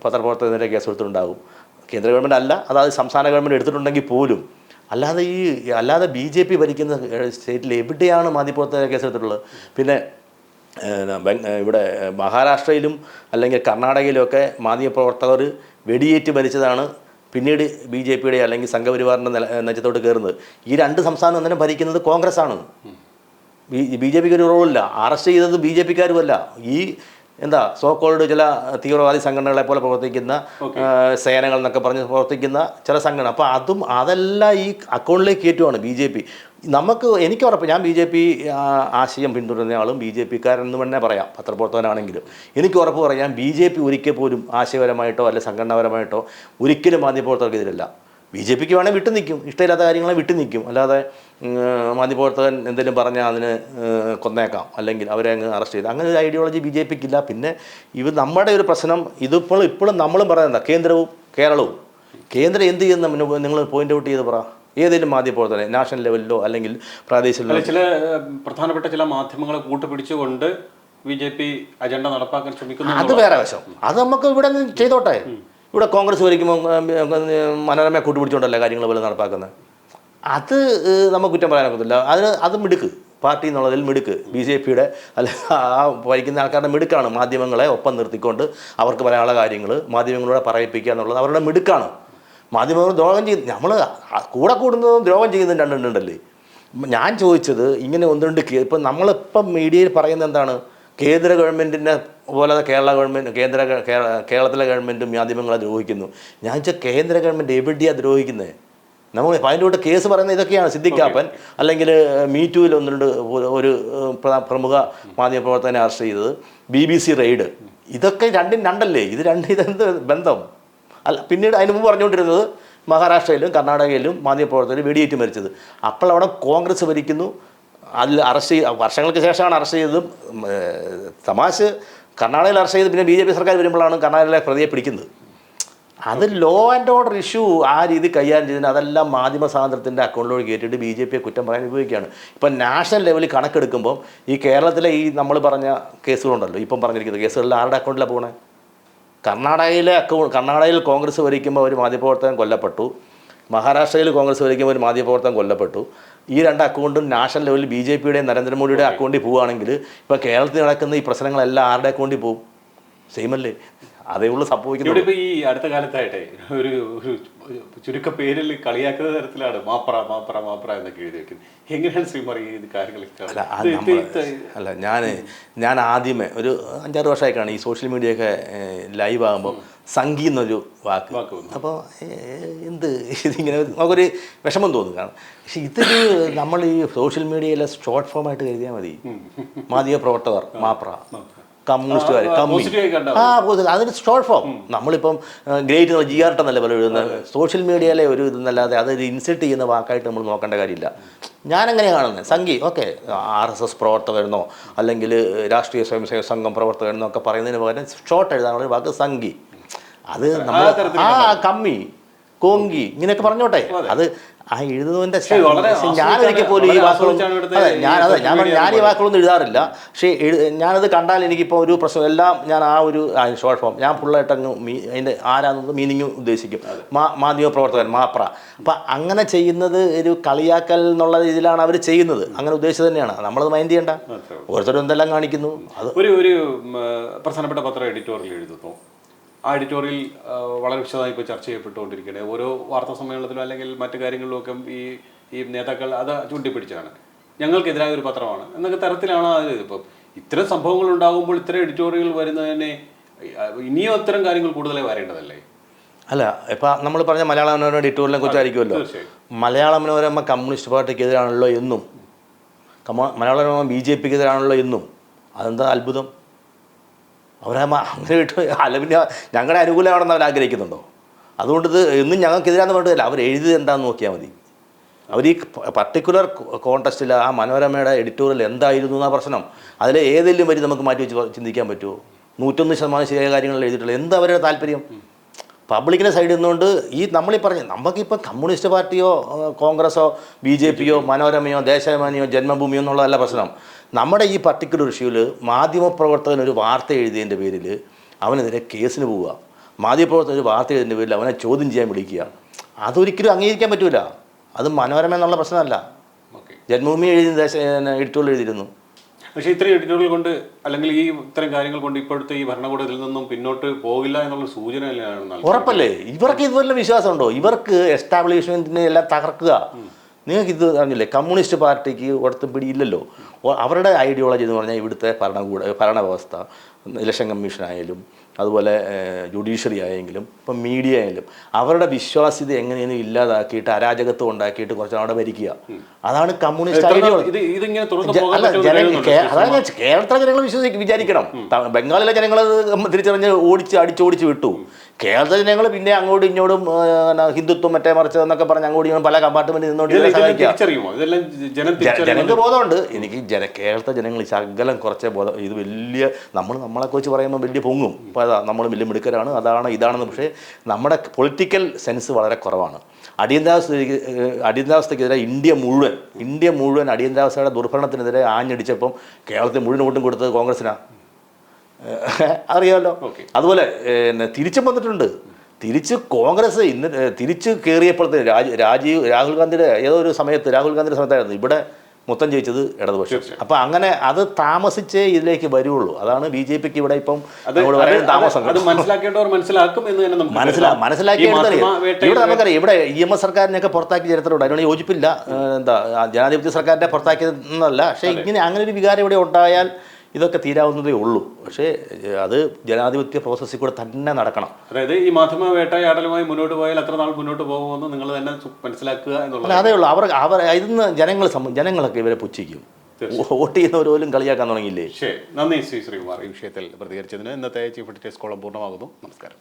പത്രപ്രവർത്തകനെതിരെ കേസെടുത്തിട്ടുണ്ടാകും. കേന്ദ്ര ഗവൺമെൻറ് അല്ല, അതായത് സംസ്ഥാന ഗവൺമെൻറ് എടുത്തിട്ടുണ്ടെങ്കിൽ പോലും അല്ലാതെ BJP ഭരിക്കുന്ന സ്റ്റേറ്റിൽ എവിടെയാണ് മാധ്യമപ്രവർത്തകരെ കേസെടുത്തിട്ടുള്ളത്? പിന്നെ ഇവിടെ മഹാരാഷ്ട്രയിലും അല്ലെങ്കിൽ കർണാടകയിലുമൊക്കെ മാധ്യമപ്രവർത്തകർ വെടിയേറ്റ് മരിച്ചതാണ് പിന്നീട് BJP-യുടെ അല്ലെങ്കിൽ സംഘപരിവാറിൻ്റെ നെഞ്ചത്തോട്ട് കയറുന്നത്. ഈ 2 സംസ്ഥാനം അന്നേരം ഭരിക്കുന്നത് കോൺഗ്രസ് ആണ്. BJP-ക്ക് ഒരു റോളില്ല. അറസ്റ്റ് ചെയ്തത് BJP-ക്കാരുമല്ല, ഈ സോക്കോൾഡ് ചില തീവ്രവാദി സംഘടനകളെ പോലെ പ്രവർത്തിക്കുന്ന സേനകൾ എന്നൊക്കെ പറഞ്ഞ് പ്രവർത്തിക്കുന്ന ചില സംഘടന. അപ്പോൾ അതെല്ലാം ഈ അക്കൗണ്ടിലേക്ക് കയറ്റുവാണ് BJP. എനിക്ക് ഉറപ്പ്, ഞാൻ BJP ആശയം പിന്തുടരുന്ന ആളും BJP-ക്കാരെന്ന് തന്നെ പറയാം, പത്രപ്രവർത്തകനാണെങ്കിലും എനിക്ക് ഉറപ്പ് പറയാം, BJP ഒരിക്കൽ പോലും ആശയപരമായിട്ടോ അല്ലെ സംഘടനാപരമായിട്ടോ ഒരിക്കലും മാധ്യമപ്രവർത്തകർക്കെതിരല്ല. BJP-ക്ക് വേണമെങ്കിൽ വിട്ടു നിൽക്കും, ഇഷ്ടമില്ലാത്ത കാര്യങ്ങളെ വിട്ടു നിൽക്കും. അല്ലാതെ മാധ്യമപ്രവർത്തകൻ എന്തെങ്കിലും പറഞ്ഞാൽ അതിന് കൊന്നേക്കാം അല്ലെങ്കിൽ അവരെ അങ്ങ് അറസ്റ്റ് ചെയ്ത്, അങ്ങനെ ഒരു ഐഡിയോളജി BJP-ക്ക് ഇല്ല. പിന്നെ നമ്മുടെ ഒരു പ്രശ്നം ഇപ്പോഴും നമ്മളും പറയുന്നത് കേന്ദ്രവും കേരളവും. കേന്ദ്രം എന്ത് ചെയ്യുന്ന നിങ്ങൾ പോയിന്റ് ഔട്ട് ചെയ്ത് പറ. ഏതെങ്കിലും മാധ്യമപ്രവർത്തനം നാഷണൽ ലെവലിലോ അല്ലെങ്കിൽ പ്രാദേശിക ചില പ്രധാനപ്പെട്ട ചില മാധ്യമങ്ങളെ കൂട്ടുപിടിച്ചുകൊണ്ട് BJP അജണ്ട നടപ്പാക്കാൻ ശ്രമിക്കുന്നു. അത് വേറെ വശം. അത് നമുക്ക് ഇവിടെ നിന്ന് ചെയ്തോട്ടെ. ഇവിടെ കോൺഗ്രസ് ഭരിക്കുമ്പോൾ മനോരമയെ കൂട്ടുപിടിച്ചുകൊണ്ടല്ലേ കാര്യങ്ങൾ പോലെ നടപ്പാക്കുന്നത്. അത് നമുക്ക് കുറ്റം പറയാനൊക്കത്തില്ല. അത് മിടുക്ക്, പാർട്ടി എന്നുള്ളതിൽ മിടുക്ക്, BJP-യുടെ അല്ല ആ ഭരിക്കുന്ന ആൾക്കാരുടെ മിടുക്കാണ്. മാധ്യമങ്ങളെ ഒപ്പം നിർത്തിക്കൊണ്ട് അവർക്ക് പറയാനുള്ള കാര്യങ്ങൾ മാധ്യമങ്ങളോട് പറയിപ്പിക്കുക എന്നുള്ളത് അവരുടെ മിടുക്കാണ്. മാധ്യമങ്ങൾ ദ്രോഹം നമ്മൾ കൂടെ കൂടുന്നതും ദ്രോഹം ചെയ്യുന്നതും രണ്ടുണ്ടല്ലേ. ഞാൻ ചോദിച്ചത് ഇങ്ങനെ 1-2 ഇപ്പം നമ്മളിപ്പം മീഡിയയിൽ പറയുന്നത് എന്താണ്, കേന്ദ്ര ഗവൺമെൻറ്റിനെ പോലെ കേരളത്തിലെ ഗവൺമെൻറ്റും മാധ്യമങ്ങളെ ദ്രോഹിക്കുന്നു. ഞാൻ വെച്ചാൽ കേന്ദ്ര ഗവൺമെൻറ് എവിടെയാണ് ദ്രോഹിക്കുന്നത്? നമ്മൾ അതിൻ്റെ കേസ് പറയുന്നത് ഇതൊക്കെയാണ്. സിദ്ദിഖാപ്പൻ അല്ലെങ്കിൽ മീ ടൂവിൽ 1-2 ഒരു പ്രമുഖ മാധ്യമപ്രവർത്തകനെ അറസ്റ്റ് ചെയ്തത്, BBC റെയ്ഡ്, ഇതൊക്കെ രണ്ടല്ലേ? ഇതെന്ത് ബന്ധം? അല്ല, പിന്നീട് അതിന് മുമ്പ് പറഞ്ഞുകൊണ്ടിരുന്നത് മഹാരാഷ്ട്രയിലും കർണാടകയിലും മാധ്യമപ്രവർത്തകർ വെടിയേറ്റ് മരിച്ചത്. അപ്പോൾ അവിടെ കോൺഗ്രസ് ഭരിക്കുന്നു. അതിൽ വർഷങ്ങൾക്ക് ശേഷമാണ് അറസ്റ്റ് ചെയ്തതും. തമാശ, കർണാടകയിൽ അറസ്റ്റ് ചെയ്ത് പിന്നെ BJP സർക്കാർ വരുമ്പോഴാണ് കർണാടകയിലെ പ്രതിയെ പിടിക്കുന്നത്. അത് ലോ ആൻഡ് ഓർഡർ ഇഷ്യൂ ആ രീതി കൈകാര്യം ചെയ്തതിന് അതെല്ലാം മാധ്യമ സ്വാതന്ത്ര്യത്തിൻ്റെ അക്കൗണ്ടിലോട്ട് കയറ്റിയിട്ട് BJP-യെ കുറ്റം പറയാൻ ഉപയോഗിക്കുകയാണ്. ഇപ്പം നാഷണൽ ലെവലിൽ കണക്കെടുക്കുമ്പോൾ ഈ കേരളത്തിലെ ഈ നമ്മൾ പറഞ്ഞ കേസുകളുണ്ടല്ലോ, ഇപ്പം പറഞ്ഞിരിക്കുന്ന കേസുകളിൽ ആരുടെ അക്കൗണ്ടിലാണ് പോകണേ? കർണാടകയിൽ കോൺഗ്രസ് ഭരിക്കുമ്പോൾ ഒരു മാധ്യമപ്രവർത്തകൻ കൊല്ലപ്പെട്ടു, മഹാരാഷ്ട്രയിൽ കോൺഗ്രസ് ഭരിക്കുമ്പോൾ ഒരു മാധ്യമപ്രവർത്തകൻ കൊല്ലപ്പെട്ടു. ഈ 2 അക്കൗണ്ടും നാഷണൽ ലെവലിൽ BJP-യുടെയും നരേന്ദ്രമോദിയുടെ അക്കൗണ്ടിൽ പോവുകയാണെങ്കിൽ ഇപ്പം കേരളത്തിൽ നടക്കുന്ന ഈ പ്രശ്നങ്ങളെല്ലാം ആരുടെ അക്കൗണ്ടിൽ പോകും? സെയിമല്ലേ? അതേ ഉള്ളൂ സംഭവിക്കുന്നത്. ഇവിടെ ഈ അടുത്ത കാലത്തായിട്ടെ ഒരു ചുരുക്ക പേരിൽ കളിയാക്കുന്ന തരത്തിലാണ് മാപ്ര എന്നൊക്കെ എഴുതി വെക്കുന്നത്. എങ്ങനെയാണ് ശ്രീമാർ ഈ കാര്യങ്ങളൊക്കെ? അല്ല, ഞാൻ ആദ്യമേ ഒരു 5-6 വർഷമായിക്കാണ് ഈ സോഷ്യൽ മീഡിയയൊക്കെ ലൈവ് ആകുമ്പോൾ സംഗി എന്നൊരു വാക്ക്. അപ്പോൾ ഇതിങ്ങനെ നമുക്കൊരു വിഷമം തോന്നും കാണാം. പക്ഷെ ഇതൊരു നമ്മൾ ഈ സോഷ്യൽ മീഡിയയിലെ ഷോർട്ട് ഫോമായിട്ട് കരുതിയാൽ മതി. മാധ്യമ പ്രവർത്തകർ മാപ്ര, കമ്മ്യൂണിസ്റ്റുകാർ അതിന് ഷോർട്ട് ഫോം. നമ്മളിപ്പം ഗ്രേറ്റ് GR എന്നല്ല പോലെ എഴുതുന്നത്. സോഷ്യൽ മീഡിയയിലെ ഒരു ഇതെന്നല്ലാതെ അതൊരു ഇൻസൾട്ട് ചെയ്യുന്ന വാക്കായിട്ട് നമ്മൾ നോക്കേണ്ട കാര്യമില്ല. ഞാനങ്ങനെയാണ് കാണുന്നത്. സംഘി ഓക്കെ, RSS പ്രവർത്തകരെന്നോ അല്ലെങ്കിൽ രാഷ്ട്രീയ സ്വയംസേവക സംഘം പ്രവർത്തകരെന്നോ ഒക്കെ പറയുന്നതിന് പകരം ഷോർട്ട് എഴുതാനുള്ള വാക്ക് സംഘി. അത് നമ്മൾ കമ്മി, കോങ്കി ഇങ്ങനെയൊക്കെ പറഞ്ഞോട്ടെ. അത് ആ എഴുതുന്നതിൻ്റെ ഞാനൊരിക്കൽ പോലും ഈ വാക്കുകളൊന്നും ഞാൻ ഈ വാക്കുകളൊന്നും എഴുതാറില്ല. പക്ഷേ ഞാനത് കണ്ടാൽ എനിക്കിപ്പോൾ ഒരു പ്രശ്നം എല്ലാം ഞാൻ ആ ഒരു ഷോർട്ട് ഫോം ഞാൻ ഫുള്ളായിട്ടങ്ങ് അതിൻ്റെ ആരാന്നത് മീനിങ് ഉദ്ദേശിക്കും. മാധ്യമ പ്രവർത്തകൻ മാപ്ര. അപ്പം അങ്ങനെ ചെയ്യുന്നത് ഒരു കളിയാക്കൽ എന്നുള്ള രീതിയിലാണ് അവർ ചെയ്യുന്നത്. അങ്ങനെ ഉദ്ദേശിച്ചത് തന്നെയാണ്. നമ്മളത് മൈൻഡ് ചെയ്യേണ്ട. ഓരോരുത്തരും എന്തെല്ലാം കാണിക്കുന്നു. അത് ഒരു പ്രധാനപ്പെട്ട പത്രം എഡിറ്റോറിയൽ എഴുതുന്നു. ആ എഡിറ്റോറിയൽ വളരെ വിശദമായി ഇപ്പോൾ ചർച്ച ചെയ്യപ്പെട്ടുകൊണ്ടിരിക്കുകയാണ്. ഓരോ വാർത്താ സമ്മേളനത്തിലും അല്ലെങ്കിൽ മറ്റു കാര്യങ്ങളിലുമൊക്കെ ഈ നേതാക്കൾ അത് ചൂണ്ടിപ്പിടിച്ചതാണ്. ഞങ്ങൾക്കെതിരായ ഒരു പത്രമാണ് എന്നൊക്കെ തരത്തിലാണ് അത്. ഇപ്പം ഇത്തരം സംഭവങ്ങൾ ഉണ്ടാകുമ്പോൾ ഇത്തരം എഡിറ്റോറിയൽ വരുന്നതിനെ ഇനിയും അത്തരം കാര്യങ്ങൾ കൂടുതലായി വരേണ്ടതല്ലേ? അല്ല, ഇപ്പം നമ്മൾ പറഞ്ഞ മലയാള മനോരമ എഡിറ്റോറിയലിനെ കുറിച്ചായിരിക്കുമല്ലോ. മലയാള മനോരമ കമ്മ്യൂണിസ്റ്റ് പാർട്ടിക്കെതിരാണല്ലോ എന്നും, മലയാള മനോരമ BJP-ക്കെതിരാണല്ലോ എന്നും. അതെന്താ അത്ഭുതം? അങ്ങനെ വിട്ടു അല്ല, പിന്നെ ഞങ്ങളുടെ അനുകൂലമാണെന്ന് അവർ ആഗ്രഹിക്കുന്നുണ്ടോ? അതുകൊണ്ട് ഇത് എന്നും ഞങ്ങൾക്കെതിരാന്ന് പറഞ്ഞില്ല. അവർ എഴുതിയത് എന്താണെന്ന് നോക്കിയാൽ മതി. അവർ ഈ പർട്ടിക്കുലർ കോണ്ടസ്റ്റിൽ ആ മനോരമയുടെ എഡിറ്റോറിയൽ എന്തായിരുന്നു എന്നാ പ്രശ്നം. അതിലെ ഏതെങ്കിലും വരി നമുക്ക് മാറ്റി വെച്ച് ചിന്തിക്കാൻ പറ്റുമോ? 101% ശരിയായ കാര്യങ്ങളിൽ എഴുതിയിട്ടുള്ളത്. എന്താ അവരുടെ താല്പര്യം? പബ്ലിക്കിൻ്റെ സൈഡിൽ നിന്നുകൊണ്ട് ഈ നമ്മളീ പറഞ്ഞ നമുക്കിപ്പോൾ കമ്മ്യൂണിസ്റ്റ് പാർട്ടിയോ കോൺഗ്രസോ BJPയോ മനോരമയോ ദേശാഭിമാനിയോ ജന്മഭൂമിയോ എന്നുള്ളതല്ല പ്രശ്നം. നമ്മുടെ ഈ പർട്ടിക്കുലർ ഇഷ്യൂവിൽ മാധ്യമപ്രവർത്തകൻ ഒരു വാർത്ത എഴുതിയതിൻ്റെ പേരിൽ അവനെതിരെ കേസിന് പോവുക, മാധ്യമപ്രവർത്തകൻ ഒരു വാർത്ത എഴുതിയതിൻ്റെ പേരിൽ അവനെ ചോദ്യം ചെയ്യാൻ വിളിക്കുക, അതൊരിക്കലും അംഗീകരിക്കാൻ പറ്റില്ല. അത് മനോരമ എന്നുള്ള പ്രശ്നമല്ല. ജന്മഭൂമി എഡിറ്റോറിയൽ എഴുതിയിരുന്നു. പക്ഷേ ഇത്രയും എഡിറ്റോറിയൽ കൊണ്ട് അല്ലെങ്കിൽ ഈ ഇത്തരം കാര്യങ്ങൾ കൊണ്ട് ഇപ്പോഴത്തെ ഈ ഭരണകൂടത്തിൽ നിന്നും പിന്നോട്ട് പോകില്ല എന്നുള്ള സൂചന ഉറപ്പല്ലേ? ഇവർക്ക് ഇതുപോലെ വിശ്വാസമുണ്ടോ? ഇവർക്ക് എസ്റ്റാബ്ലിഷ്മെന്റിനെ എല്ലാം തകർക്കുക. നിങ്ങൾക്ക് ഇത് അറിഞ്ഞില്ലേ, കമ്മ്യൂണിസ്റ്റ് പാർട്ടിക്ക് ഒരിടത്തും പിടിയില്ലല്ലോ. അവരുടെ ഐഡിയോളജി എന്ന് പറഞ്ഞാൽ ഇവിടുത്തെ ഭരണവ്യവസ്ഥ, ഇലക്ഷൻ കമ്മീഷൻ ആയാലും അതുപോലെ ജുഡീഷ്യറി ആയെങ്കിലും ഇപ്പം മീഡിയ ആയാലും അവരുടെ വിശ്വാസ്യത എങ്ങനെയെങ്കിലും ഇല്ലാതാക്കിയിട്ട് അരാജകത്വം ഉണ്ടാക്കിയിട്ട് കുറച്ചാളെ ഭരിക്കുക. അതാണ് കമ്മ്യൂണിസ്റ്റ് ഐഡിയോളജി. അതായത് കേരളത്തിലെ ജനങ്ങൾ വിചാരിക്കണം. ബംഗാളിലെ ജനങ്ങൾ തിരിച്ചറിഞ്ഞ് അടിച്ചോടിച്ച് വിട്ടു. കേരളത്തിലെ ജനങ്ങൾ പിന്നെ അങ്ങോട്ടും ഇങ്ങോട്ടും ഹിന്ദുത്വം മറ്റേ മറിച്ച് എന്നൊക്കെ പറഞ്ഞ് അങ്ങോട്ടും ഇങ്ങോട്ടും പല കമ്പാർട്ട്മെന്റിൽ നിന്നുകൊണ്ട് ജനങ്ങൾക്ക് ബോധമുണ്ട്. എനിക്ക് കേരളത്തെ ജനങ്ങൾ ശകലം കുറച്ചേ ബോധം. ഇത് വലിയ നമ്മളെക്കുറിച്ച് പറയുമ്പോൾ വലിയ പൊങ്ങും, അപ്പോൾ അതാ നമ്മൾ വലിയ മിടുക്കരാണ്, അതാണ് ഇതാണെന്ന്. പക്ഷേ നമ്മുടെ പൊളിറ്റിക്കൽ സെൻസ് വളരെ കുറവാണ്. അടിയന്തരാവസ്ഥയ്ക്കെതിരെ ഇന്ത്യ മുഴുവൻ അടിയന്തരാവസ്ഥയുടെ ദുർഭരണത്തിനെതിരെ ആഞ്ഞടിച്ചപ്പം കേരളത്തിൽ മുഴുവൻ വോട്ടും കൊടുത്തത് കോൺഗ്രസിനാണ്, അറിയാമല്ലോ. അതുപോലെ തിരിച്ചും വന്നിട്ടുണ്ട്. തിരിച്ച് കോൺഗ്രസ് തിരിച്ച് കയറിയപ്പോഴത്തെ രാഹുൽ ഗാന്ധിയുടെ ഏതോ ഒരു സമയത്ത് സമയത്തായിരുന്നു ഇവിടെ മൊത്തം ജയിച്ചത് ഇടതുപക്ഷം. അപ്പം അങ്ങനെ അത് താമസിച്ചേ ഇതിലേക്ക് വരുള്ളൂ. അതാണ് BJPക്ക് ഇവിടെ ഇപ്പം താമസം. മനസ്സിലാക്കിയെടുത്താൽ ഇവിടെ നമുക്കറിയാം, ഇവിടെ EMS സർക്കാരിനെയൊക്കെ പുറത്താക്കിയ ചരിത്രമുണ്ട്. അതിനോട് യോജിപ്പില്ല. ജനാധിപത്യ സർക്കാരിനെ പുറത്താക്കിയതെന്നല്ല, പക്ഷേ അങ്ങനെ ഒരു വികാരം ഇവിടെ ഉണ്ടായാൽ ഇതൊക്കെ തീരാവുന്നതേ ഉള്ളൂ. പക്ഷേ അത് ജനാധിപത്യ പ്രോസസ്സിൽ കൂടെ തന്നെ നടക്കണം. അതായത് ഈ മാധ്യമ വേട്ടയാടലുമായി മുന്നോട്ട് പോയാൽ എത്ര നാൾ മുന്നോട്ട് പോകുമെന്ന് നിങ്ങൾ തന്നെ മനസ്സിലാക്കുക എന്നുള്ളത്. അതേ ഉള്ളൂ. അവർ ഇതിന്ന് ജനങ്ങളൊക്കെ ഇവരെ പുച്ഛിക്കും. വോട്ട് ചെയ്യുന്നവരോലും കളിയാക്കാൻ തുടങ്ങിയില്ലേ? ശരി, നന്ദി ശ്രീകുമാർ. ഈ വിഷയത്തിൽ പ്രതികരിച്ചതിന് ഇന്നത്തെ ചീഫ് എഡിറ്റേഴ്സ് കോളം പൂർണ്ണമാകുന്നു. നമസ്കാരം.